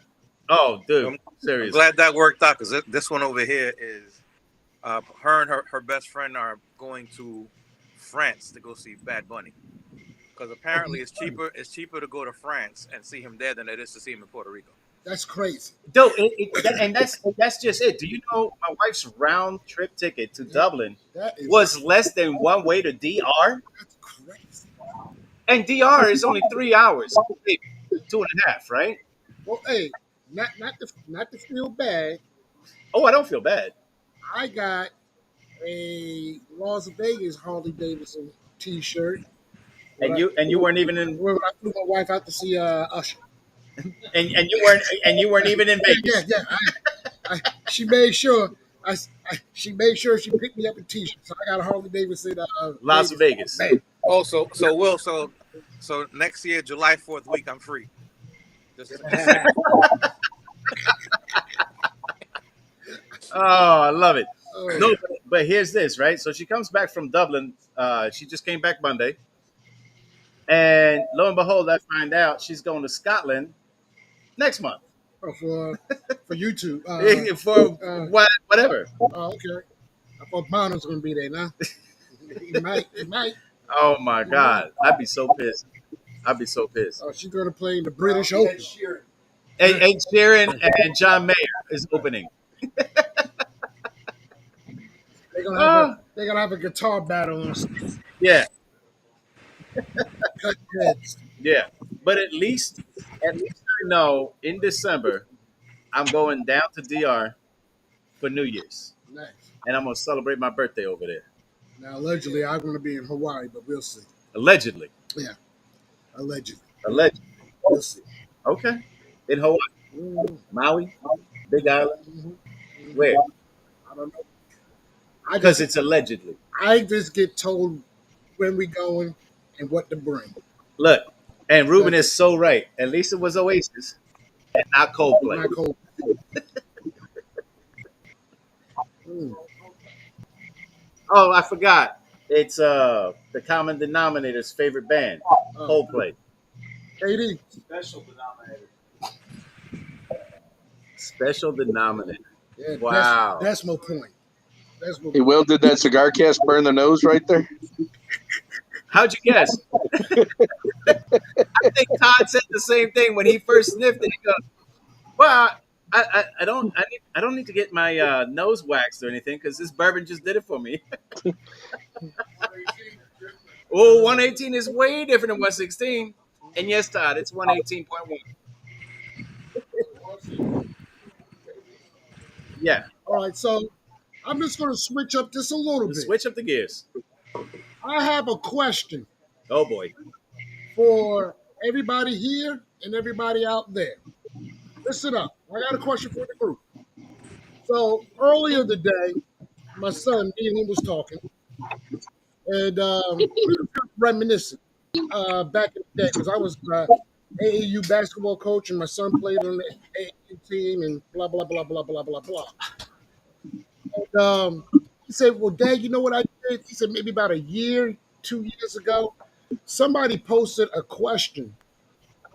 Oh, dude, I'm serious. glad that worked out because this one over here is her and her best friend are going to France to go see Bad Bunny. Because apparently it's cheaper. It's cheaper to go to France and see him there than it is to see him in Puerto Rico. That's crazy. Dude, and that's just it. Do you know my wife's round trip ticket to Dublin That is was less than one way to DR, that's crazy. and DR is only 3 hours, maybe 2.5, right? Well, hey, not to feel bad. Oh, I don't feel bad. I got a Las Vegas Harley Davidson T-shirt. And you weren't even in Where I flew my wife out to see Usher. and you weren't even in Yeah, Vegas. yeah. She made sure. She made sure she picked me up a T-shirt. So I got a Harley Davidson. Las Vegas. Bam. Oh, so Will, so next year, July 4th week, I'm free. Just Oh, I love it. Oh, No, but here's this, right? So she comes back from Dublin. She just came back Monday, and lo and behold, I find out she's going to Scotland next month for YouTube. for whatever. Okay. I thought Bono's gonna be there now. He might. He might. Oh my God, I'd be so pissed. I'd be so pissed. Oh, she's gonna play in the British Ed Open. Sheeran. Ed Sheeran and John Mayer is opening. They're gonna have a guitar battle on Yeah, cut heads. yeah. But at least I know in December I'm going down to DR for New Year's. Nice. and I'm gonna celebrate my birthday over there. Now, allegedly, I'm going to be in Hawaii, but we'll see. Allegedly. Yeah, allegedly. Allegedly. We'll see. Okay. In Hawaii, Mhm, Maui, Big Island. mhm, mhm. Where? I don't know. Because it's allegedly. I just get told when we going and what to bring. Look, and Ruben That's is it. so right. At least it was Oasis and not Coldplay. Not cold. Mm. Oh, I forgot. It's the common denominator's favorite band, Coldplay. KD. Special denominator. Special denominator. Yeah, Wow. decimal point. Decimal Hey, point. Will, did that cigar cast burn the nose right there? How'd you guess? I think Todd said the same thing when he first sniffed it. He goes, "Well, I don't need to get my nose waxed or anything because this bourbon just did it for me." Oh, 118 is way different than 116. And yes, Todd, it's 118.1. Yeah, All right, so I'm just going to switch up just a little let's bit. switch up the gears. I have a question Oh boy. for everybody here and everybody out there. Listen up. I got a question for the group. So earlier today, my son, me and him was talking, and we were kind of reminiscing back in the day because I was AAU basketball coach and my son played on the AAU team and blah blah blah blah blah blah blah. And he said, "Well, Dad, you know what I did?" He said, "Maybe about a year, 2 years ago, somebody posted a question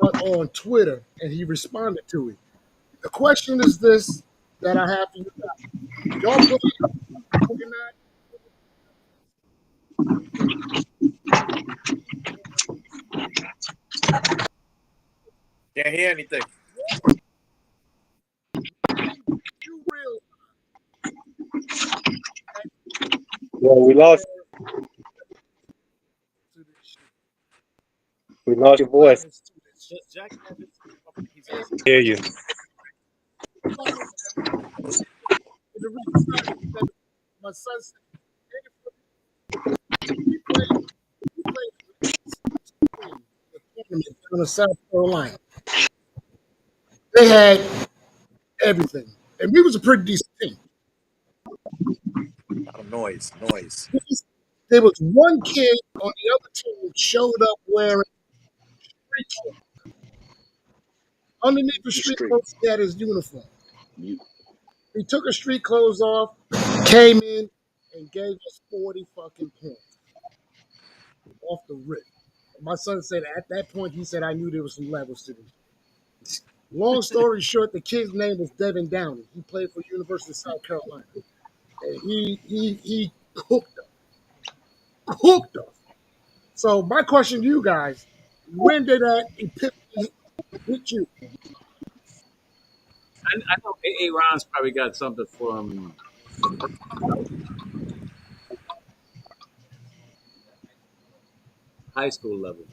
on Twitter, and he responded to it. The question is this that I have for you guys: Y'all play organized?" Can't hear anything. You realize Yeah, we lost. to this shit, We lost your voice. levels to this shit. Just Jack Evans. He's And asking. Hear you. the reason why is that my son said, we played the tournament down in South Carolina. They had everything, and we was a pretty decent team. A lot of noise. There was one kid on the other team showed up wearing street clothes. Underneath the street Street. clothes, he had his uniform. You- He took his street clothes off, came in, and gave us 40 fucking points off the rip. My son said at that point, he said, I knew there was some levels to this. Long story short, the kid's name was Devin Downey. He played for University of South Carolina. And he cooked us. So my question to you guys, when did that epiphany hit you? I know AA Ron's probably got something from high school level.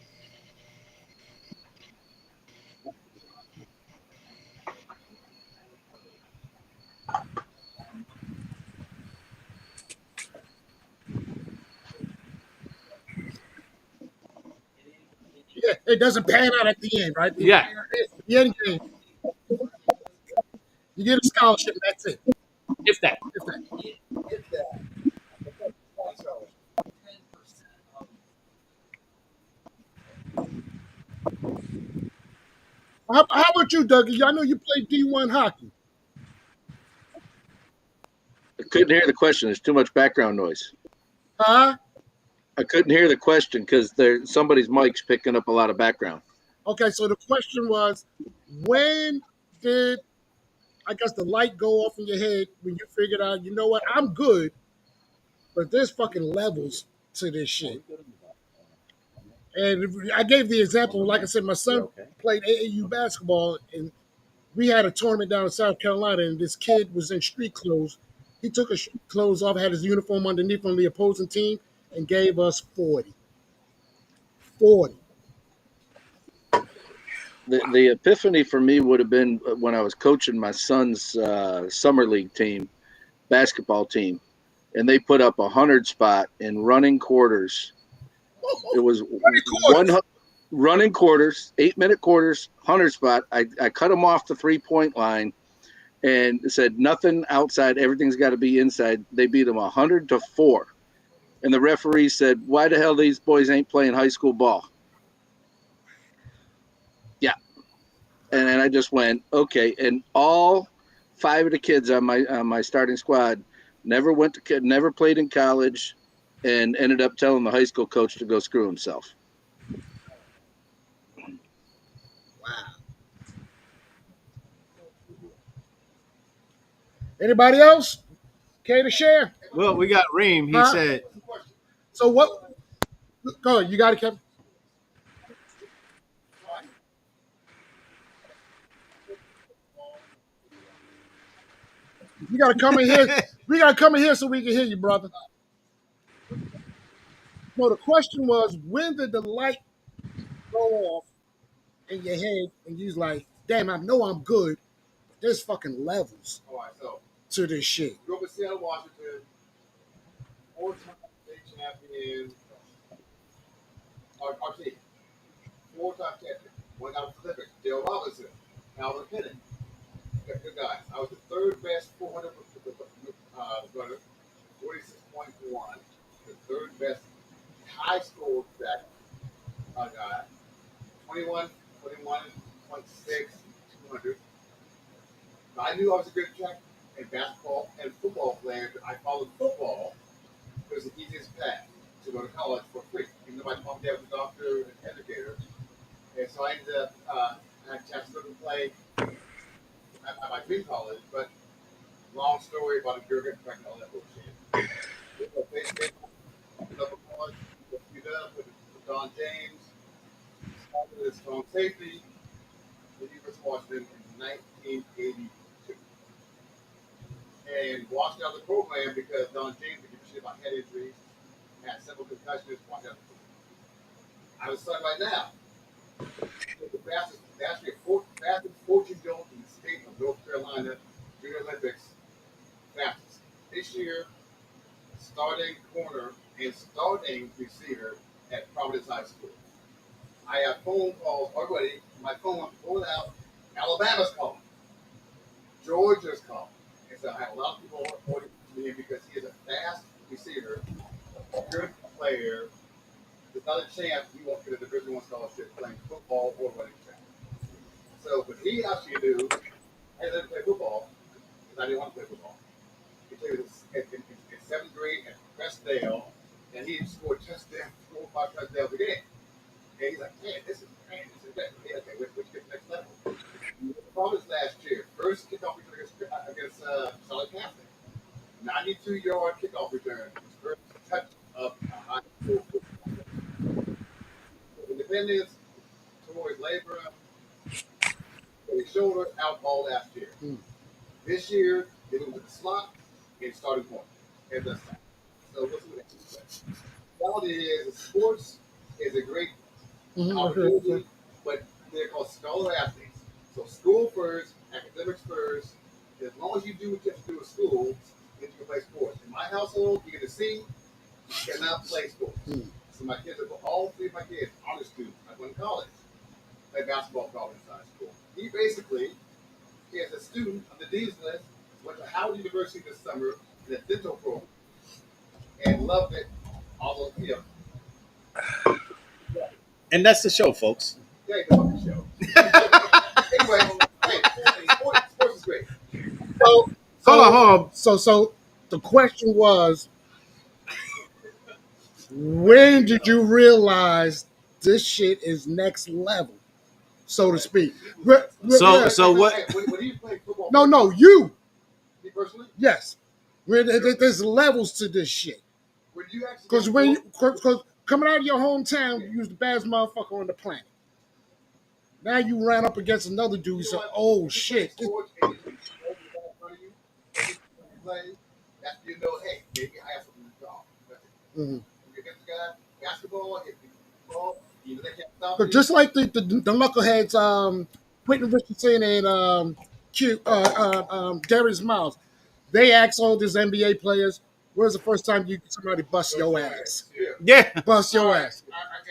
Yeah, it doesn't pan out at the end, right? Yeah. The end game, you get a scholarship, and that's it. If that. If that. How about you, Dougie? I know you played D1 hockey. I couldn't hear the question. There's too much background noise. Huh? I couldn't hear the question because somebody's mic's picking up a lot of background. Okay, so the question was, when did I guess the light go off in your head when you figured out, you know what, I'm good, but there's fucking levels to this shit. And I gave the example, like I said, my son played AAU basketball, and we had a tournament down in South Carolina, and this kid was in street clothes. He took his street clothes off, had his uniform underneath on the opposing team, and gave us 40. 40. The epiphany for me would have been when I was coaching my son's summer league team, basketball team, and they put up 100 spot in running quarters. It was one running quarters, 8 minute quarters, 100 spot. I cut them off the 3 point line and said nothing outside. Everything's got to be inside. They beat them 100-4. And the referee said, "Why the hell these boys ain't playing high school ball?" Yeah, and then I just went, okay. And all 5 of the kids on my starting squad never played in college, and ended up telling the high school coach to go screw himself. Wow. Anybody else care to share? Well, we got Reem. He Huh? said, So what? Go ahead. You got it, Kevin. You got to come in here. We got to come in here so we can hear you, brother. No, the question was, when did the light go off in your head and you was like, damn, I know I'm good, but there's fucking levels All right, so to this shit. grew up in Seattle, Washington, 4-time state champion, our team, 4-time champion, went out to the Olympics. Dale Robinson, Alvin Penning, good guys. I was the third best 400 runner, 46.1, the third best high score track guy, 21, 21.6, 200. I knew I was a good track and basketball and football player. I followed football. It was the easiest path to go to college for free. Even though my mom and dad was a doctor and educator. And so I ended up, I had a chance to go and play at my dream college, but long story about a girl getting pregnant, all that bullshit. They up a college, queued up with Don James, started as strong safety at the University of Washington in 1982. And walked out of the program because Don James didn't give a shit about head injuries, had several concussions, walked out of the program. I was starting right now. The fastest 14-year-old in the state of North Carolina Junior Olympics fastest. This year, starting corner and starting receiver at Providence High School. I have phone calls already. My phone, I'm pulling out. Alabama's calling. Georgia's calling. And so I have a lot of people reporting to me because he is a fast receiver, good player. There's not a chance he won't get a Division I scholarship playing football or running track. So what he asked me to do, I didn't play football because I didn't want to play football. He played in 7th grade at Crestdale, and he scored touchdowns, 4 or 5 touchdowns a game. And he's like, man, this is great. Okay, let's get to the next level. Providence last year, first kickoff return against Solid Catholic. 92-yard kickoff return. His first touch of a high school football. Independence, tore his labrum, his shoulders out all last year. This year, they moved to the slot and starting point at this time. So what's the next? The reality is, sports is a great opportunity, but they're called scholar athletes. So school first, academics first. As long as you do what you have to do at school, then you can play sports. In my household, you get to see, you cannot play sports. So my kids are all 3 of my kids, honor students. I went to college, played basketball at Providence High School. He basically is a student of the Dean's List, went to Howard University this summer in a dental program, and loved it. Although, and that's the show, folks. yeah, the fucking show. Anyway, hey, sports is great. So, hold on. So the question was, when did you realize this shit is next level, so to speak? So what? When you play football? No, you. Me personally? Yes. There's levels to this shit. When you actually Because coming out of your hometown, you was the baddest motherfucker on the planet. Now you ran up against another dude. You said, "Oh shit!" That's you know, hey, maybe I have something to draw. You get the guy, basketball, if you ball, either they can't stop you. Just like the knuckleheads, Whitney Richardson and Darius Miles. They ask all these NBA players, "Where's the first time somebody bust your ass? Yeah. Bust your ass.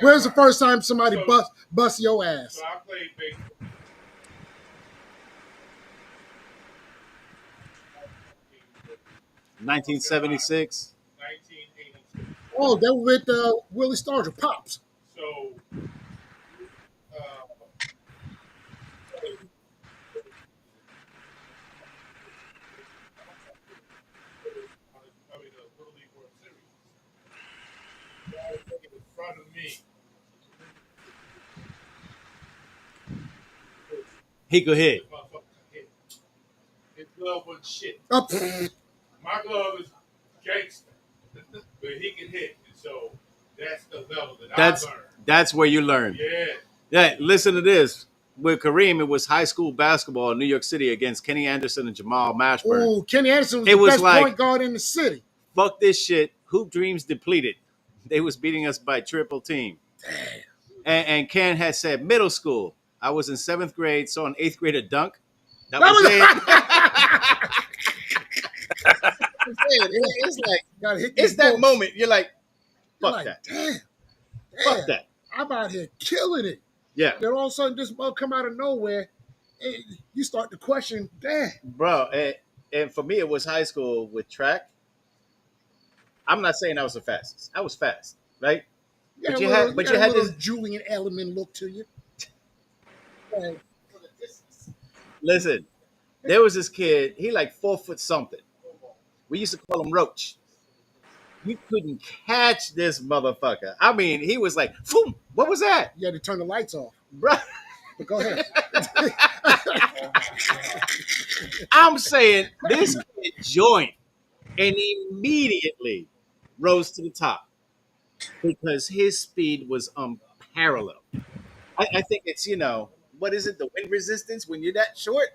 Where's the first time somebody bust your ass?" So I played baseball. 1976. 1982. Oh, they were with Willie Stargell, Pops. So, uh, I mean, the Little League World Series. In front of me. He could hit. This motherfucker hit. His glove wasn't shit. Oh, My glove is gangster, but he can hit. And so that's the level that I learned. That's where you learn. Yeah. Yeah, listen to this. With Kareem, it was high school basketball in New York City against Kenny Anderson and Jamal Mashburn. oh, Kenny Anderson was It the was best like- point guard in the city. Fuck this shit. Hoop dreams depleted. They was beating us by triple team. And Ken had said middle school. I was in 7th grade, saw an 8th grader dunk. That was it. It's like gotta hit It's these that folks. moment. You're like, You're fuck like, that. Damn, Fuck that. I'm out here killing it. Yeah. Then all of a sudden, this bug come out of nowhere, and you start to question, damn. Bro, and for me, it was high school with track. I'm not saying I was the fastest. I was fast, right? But you had a little this. Julian Edelman look to you. Like, Listen, there was this kid. He like 4 foot something. We used to call him Roach. You couldn't catch this motherfucker. I mean, he was like, "Boom! What was that, you had to turn the lights off. bro?" But go ahead. I'm saying this kid joined and immediately rose to the top because his speed was unparalleled. I think it's what is it, the wind resistance when you're that short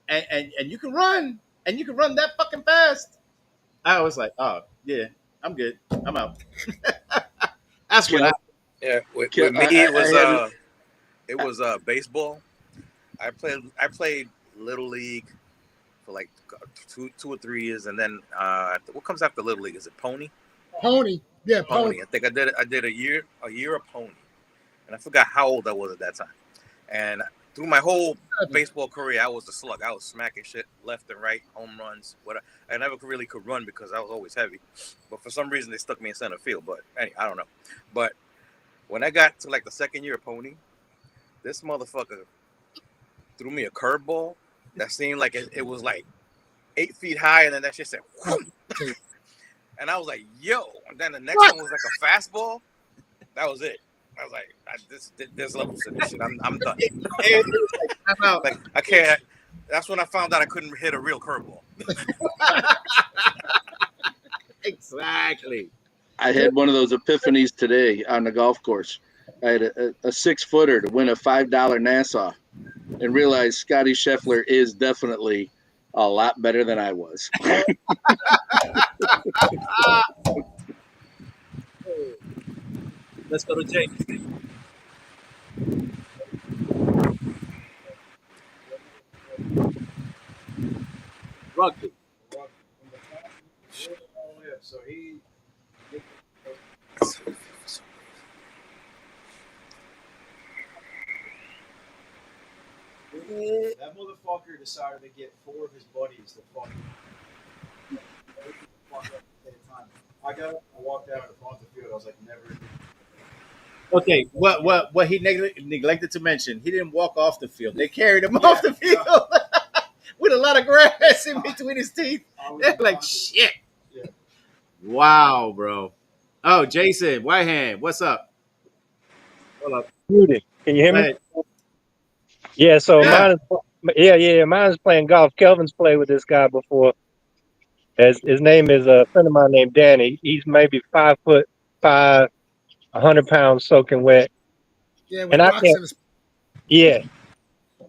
and you can run and you can run that fucking fast. I was like, oh yeah, I'm good, I'm out. That's what I. Yeah, with Can- me I- it was I had- baseball. I played little league for like 2 or 3 years, and then what comes after little league? Is it pony? Pony. Yeah, Pony. I think I did a year of pony, and I forgot how old I was at that time. And through my whole baseball career, I was a slug. I was smacking shit left and right, home runs, whatever. I never really could run because I was always heavy. But for some reason, they stuck me in center field. But anyway, I don't know. But when I got to like the second year of pony, this motherfucker threw me a curveball that seemed like it was like 8 feet high, and then that shit said, whoom. And I was like, yo. And then the next one was like a fastball. That was it. I was like, there's levels to this shit. I'm done. I'm out. Like, I can't. That's when I found out I couldn't hit a real curveball. Exactly. I had one of those epiphanies today on the golf course. I had a 6-footer to win a $5 Nassau and realized Scotty Scheffler is definitely a lot better than I was. Let's go to Jake. Rugby. So he. That motherfucker decided to get 4 of his buddies to fuck at the same time. I walked out onto the field. I was like, never. Okay, what he neglected to mention, he didn't walk off the field. They carried him off the field with a lot of grass in between his teeth. They're like, shit. Yeah. Wow, bro. Oh, Jason Whitehand, what's up? Hold up. Muted. Can you hear Go me? ahead. Yeah, so Yeah. mine's playing golf. Kelvin's played with this guy before. His name is a friend of mine named Danny. He's maybe 5'5", 100 pounds soaking wet. Yeah, with And I rocks can't. in his. Yeah,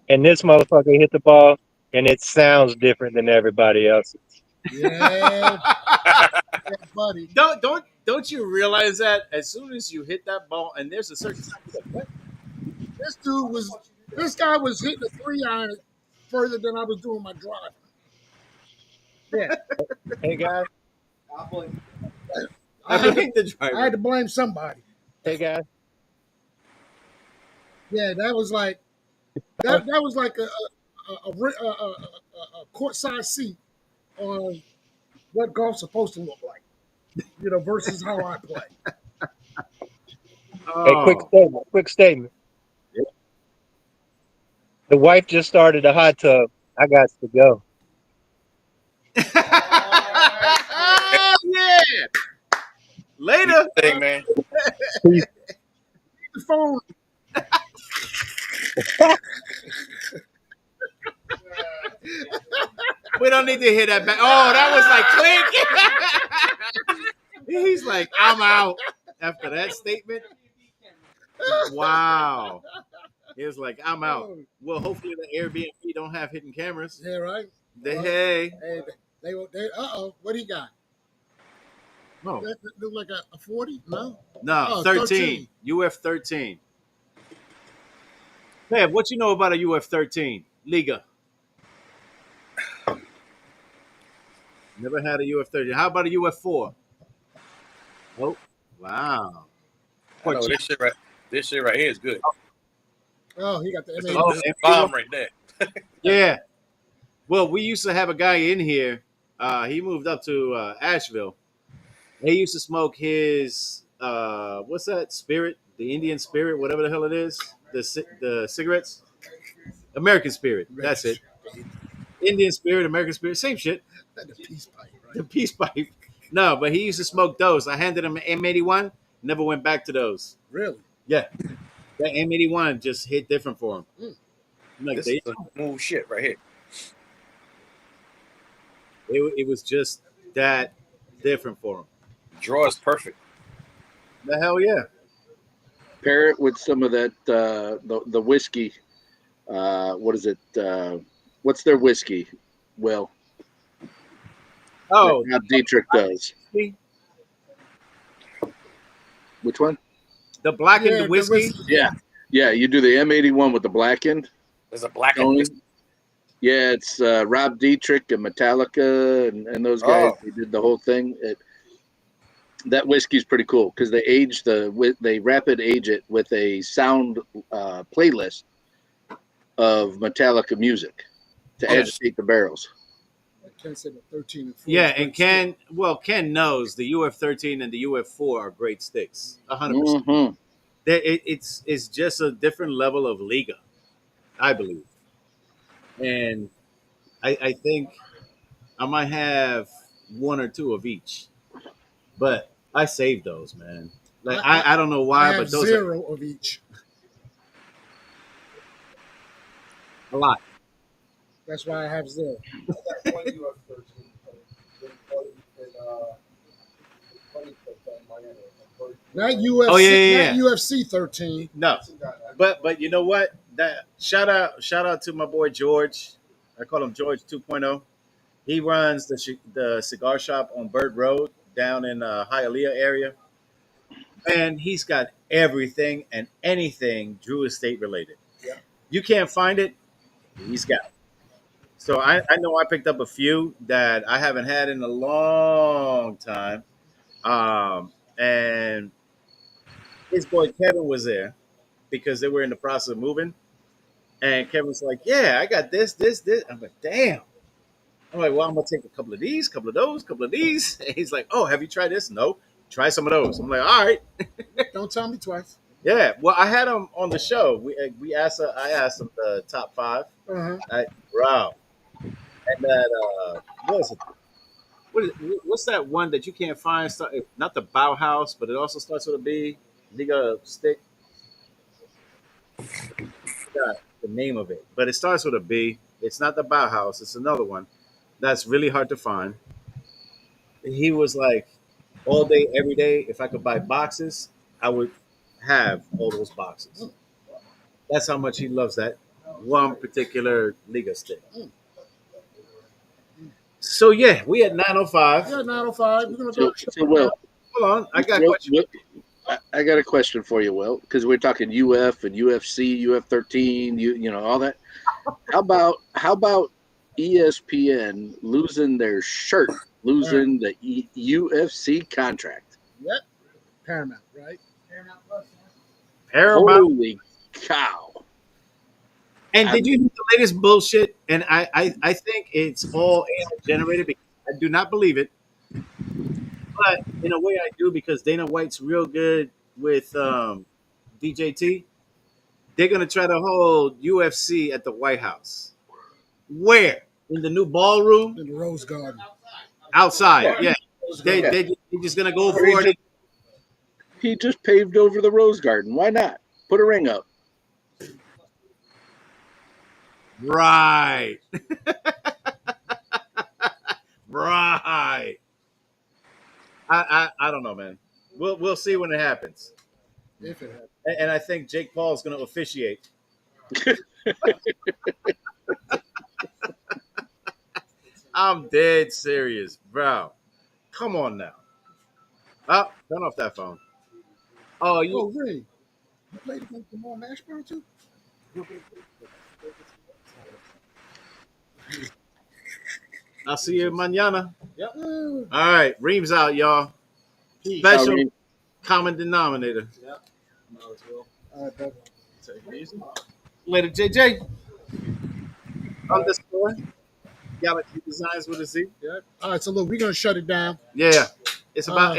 and this motherfucker hit the ball, and it sounds different than everybody else's. Yeah, buddy. Don't you realize that as soon as you hit that ball and there's a certain time, you're like, what? This guy was hitting a 3-iron further than I was doing my drive. Yeah, Hey guys, I had to, blame the I driver. had to blame somebody. hey guys. Yeah, that was like that was like a courtside seat on what golf's supposed to look like, versus how I play. Hey, quick Oh, statement. Quick statement. yeah. The wife just started a hot tub. I got to go. Yeah. Do Later. your thing, man. Peace. The phone. We don't need to hear that back. Oh, that was like clink. He's like, I'm out after that statement. Wow. He was like, I'm out. Well, hopefully the Airbnb don't have hidden cameras. Yeah, right. Hey. Hey, they what he got? No. That look like a 40? No. No, Oh, 13. UF 13. Man, what you know about a UF 13? Liga. Never had a UF 13. How about a UF 4? Oh, wow. I know Corchete. This shit right here is good. Oh, he got the This M80. is, Oh, this is and bomb right there. yeah. Well, we used to have a guy in here. He moved up to Asheville. He used to smoke his what's that spirit? The Indian spirit, whatever the hell it is. The cigarettes. American spirit. That's it. Indian spirit, American spirit, same shit. The peace pipe, right? The peace pipe. No, but he used to smoke those. I handed him an M81. Never went back to those. Really? Yeah, that M81 just hit different for him. I'm like This is some smooth shit right here. it was just that different for him. Draw is perfect. The hell yeah. Pair it with some of that the whiskey. What is it? What's their whiskey? Well, Oh, Rob Dietrich does. Which one? the blackened Yeah, the whiskey. whiskey. Yeah. You do the M81 with the blackened. There's a black Tony? whiskey. Yeah, it's Rob Dietrich and Metallica and those guys. Oh. They did the whole thing. That whiskey's pretty cool because they rapid age it with a sound playlist of Metallica music to agitate the barrels. Ken said the 13 and 4. Yeah, and Ken knows the UF 13 and the UF 4 are great sticks. 100%. Mm-hmm. It's just a different level of Liga, I believe. And I think I might have one or two of each, but I saved those, man. Like I don't know I why, have but those zero of each. are a lot. That's why I have zero. Not UFC. Oh, yeah. Not UFC 13. No, but you know what? That shout out to my boy George. I call him George 2.0. He runs the cigar shop on Bird Road down in Hialeah area, and he's got everything and anything Drew Estate related. Yeah. You can't find it, he's got it. So I know I picked up a few that I haven't had in a long time, and his boy Kevin was there because they were in the process of moving, and Kevin's like, "Yeah, I got this." I'm like, "Damn." I'm like, well, I'm gonna take a couple of these, couple of those, couple of these. And he's like, oh, have you tried this? No. Try some of those. I'm like, all right, Don't tell me twice. yeah. Well, I had him on the show. I asked him the top 5. Uh-huh. Wow. And that what is it? What's that one that you can't find? Not the Bauhaus, but it also starts with a B. Liga stick. Forgot the name of it, but it starts with a B. It's not the Bauhaus. It's another one that's really hard to find. He was like, all day, every day, if I could buy boxes, I would have all those boxes. That's how much he loves that one particular Liga stick. So yeah, we at 9:05. Yeah, 905. We're gonna So, go. Will, Hold on, I got a question. I got a question for you, Will, because we're talking UF and UFC, UF 13, you know all that. How about ESPN losing their shirt, losing the UFC contract. Yep. Paramount, right? Paramount. Holy cow! And did you hear the latest bullshit? And I think it's all AI generated because I do not believe it. But in a way, I do because Dana White's real good with DJT. They're gonna try to hold UFC at the White House. Where? In the new ballroom In the Rose Garden. outside. Yeah, Yeah. they're just gonna go Or he for it. He just paved over the Rose Garden. Why not? Put a ring up. Right. Right. I don't know, man. We'll see when it happens. If it happens. And I think Jake Paul is going to officiate. I'm dead serious, bro. Come on now. Oh, turn off that phone. Oh, you. Oh, really? You played against the more Mashburn too? I'll see you mañana. Yep. All right, Reams out, y'all. Special common denominator. Yep. All right, brother. Take it easy. Later, JJ. Underscore. Galaxy Designs with a Z. Yep. All right, so look, we're gonna shut it down. Yeah, it's about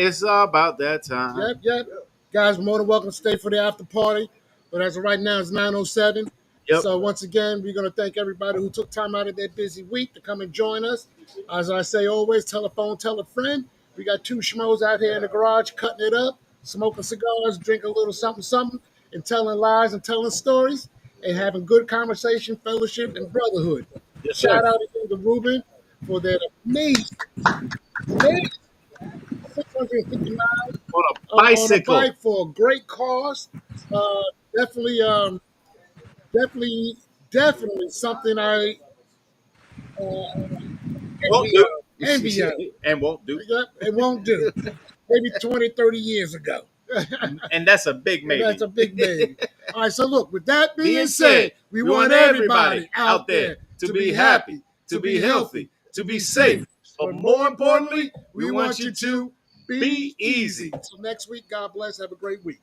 that time. Yep. Guys, we're more than welcome to stay for the after party. But as of right now, it's 9:07. Yep. So once again, we're gonna thank everybody who took time out of their busy week to come and join us. As I say always, tell a phone, tell a friend. We got two schmoes out here in the garage cutting it up, smoking cigars, drinking a little something, and telling lies and telling stories and having good conversation, fellowship, and brotherhood. Yes, Shout sir. out again to Ruben for that amazing 659 On a on a bicycle. bike for a great cause. Definitely, definitely something I Won't do. envy of. And won't do. Yep, it won't do. Maybe 20, 30 years ago. And that's a big maybe. That's a big maybe. All right, so look, with that being Being said, said, we want everybody out there to be happy, to be healthy, to be safe. But more importantly, we want you to be easy. Until next week, God bless. Have a great week.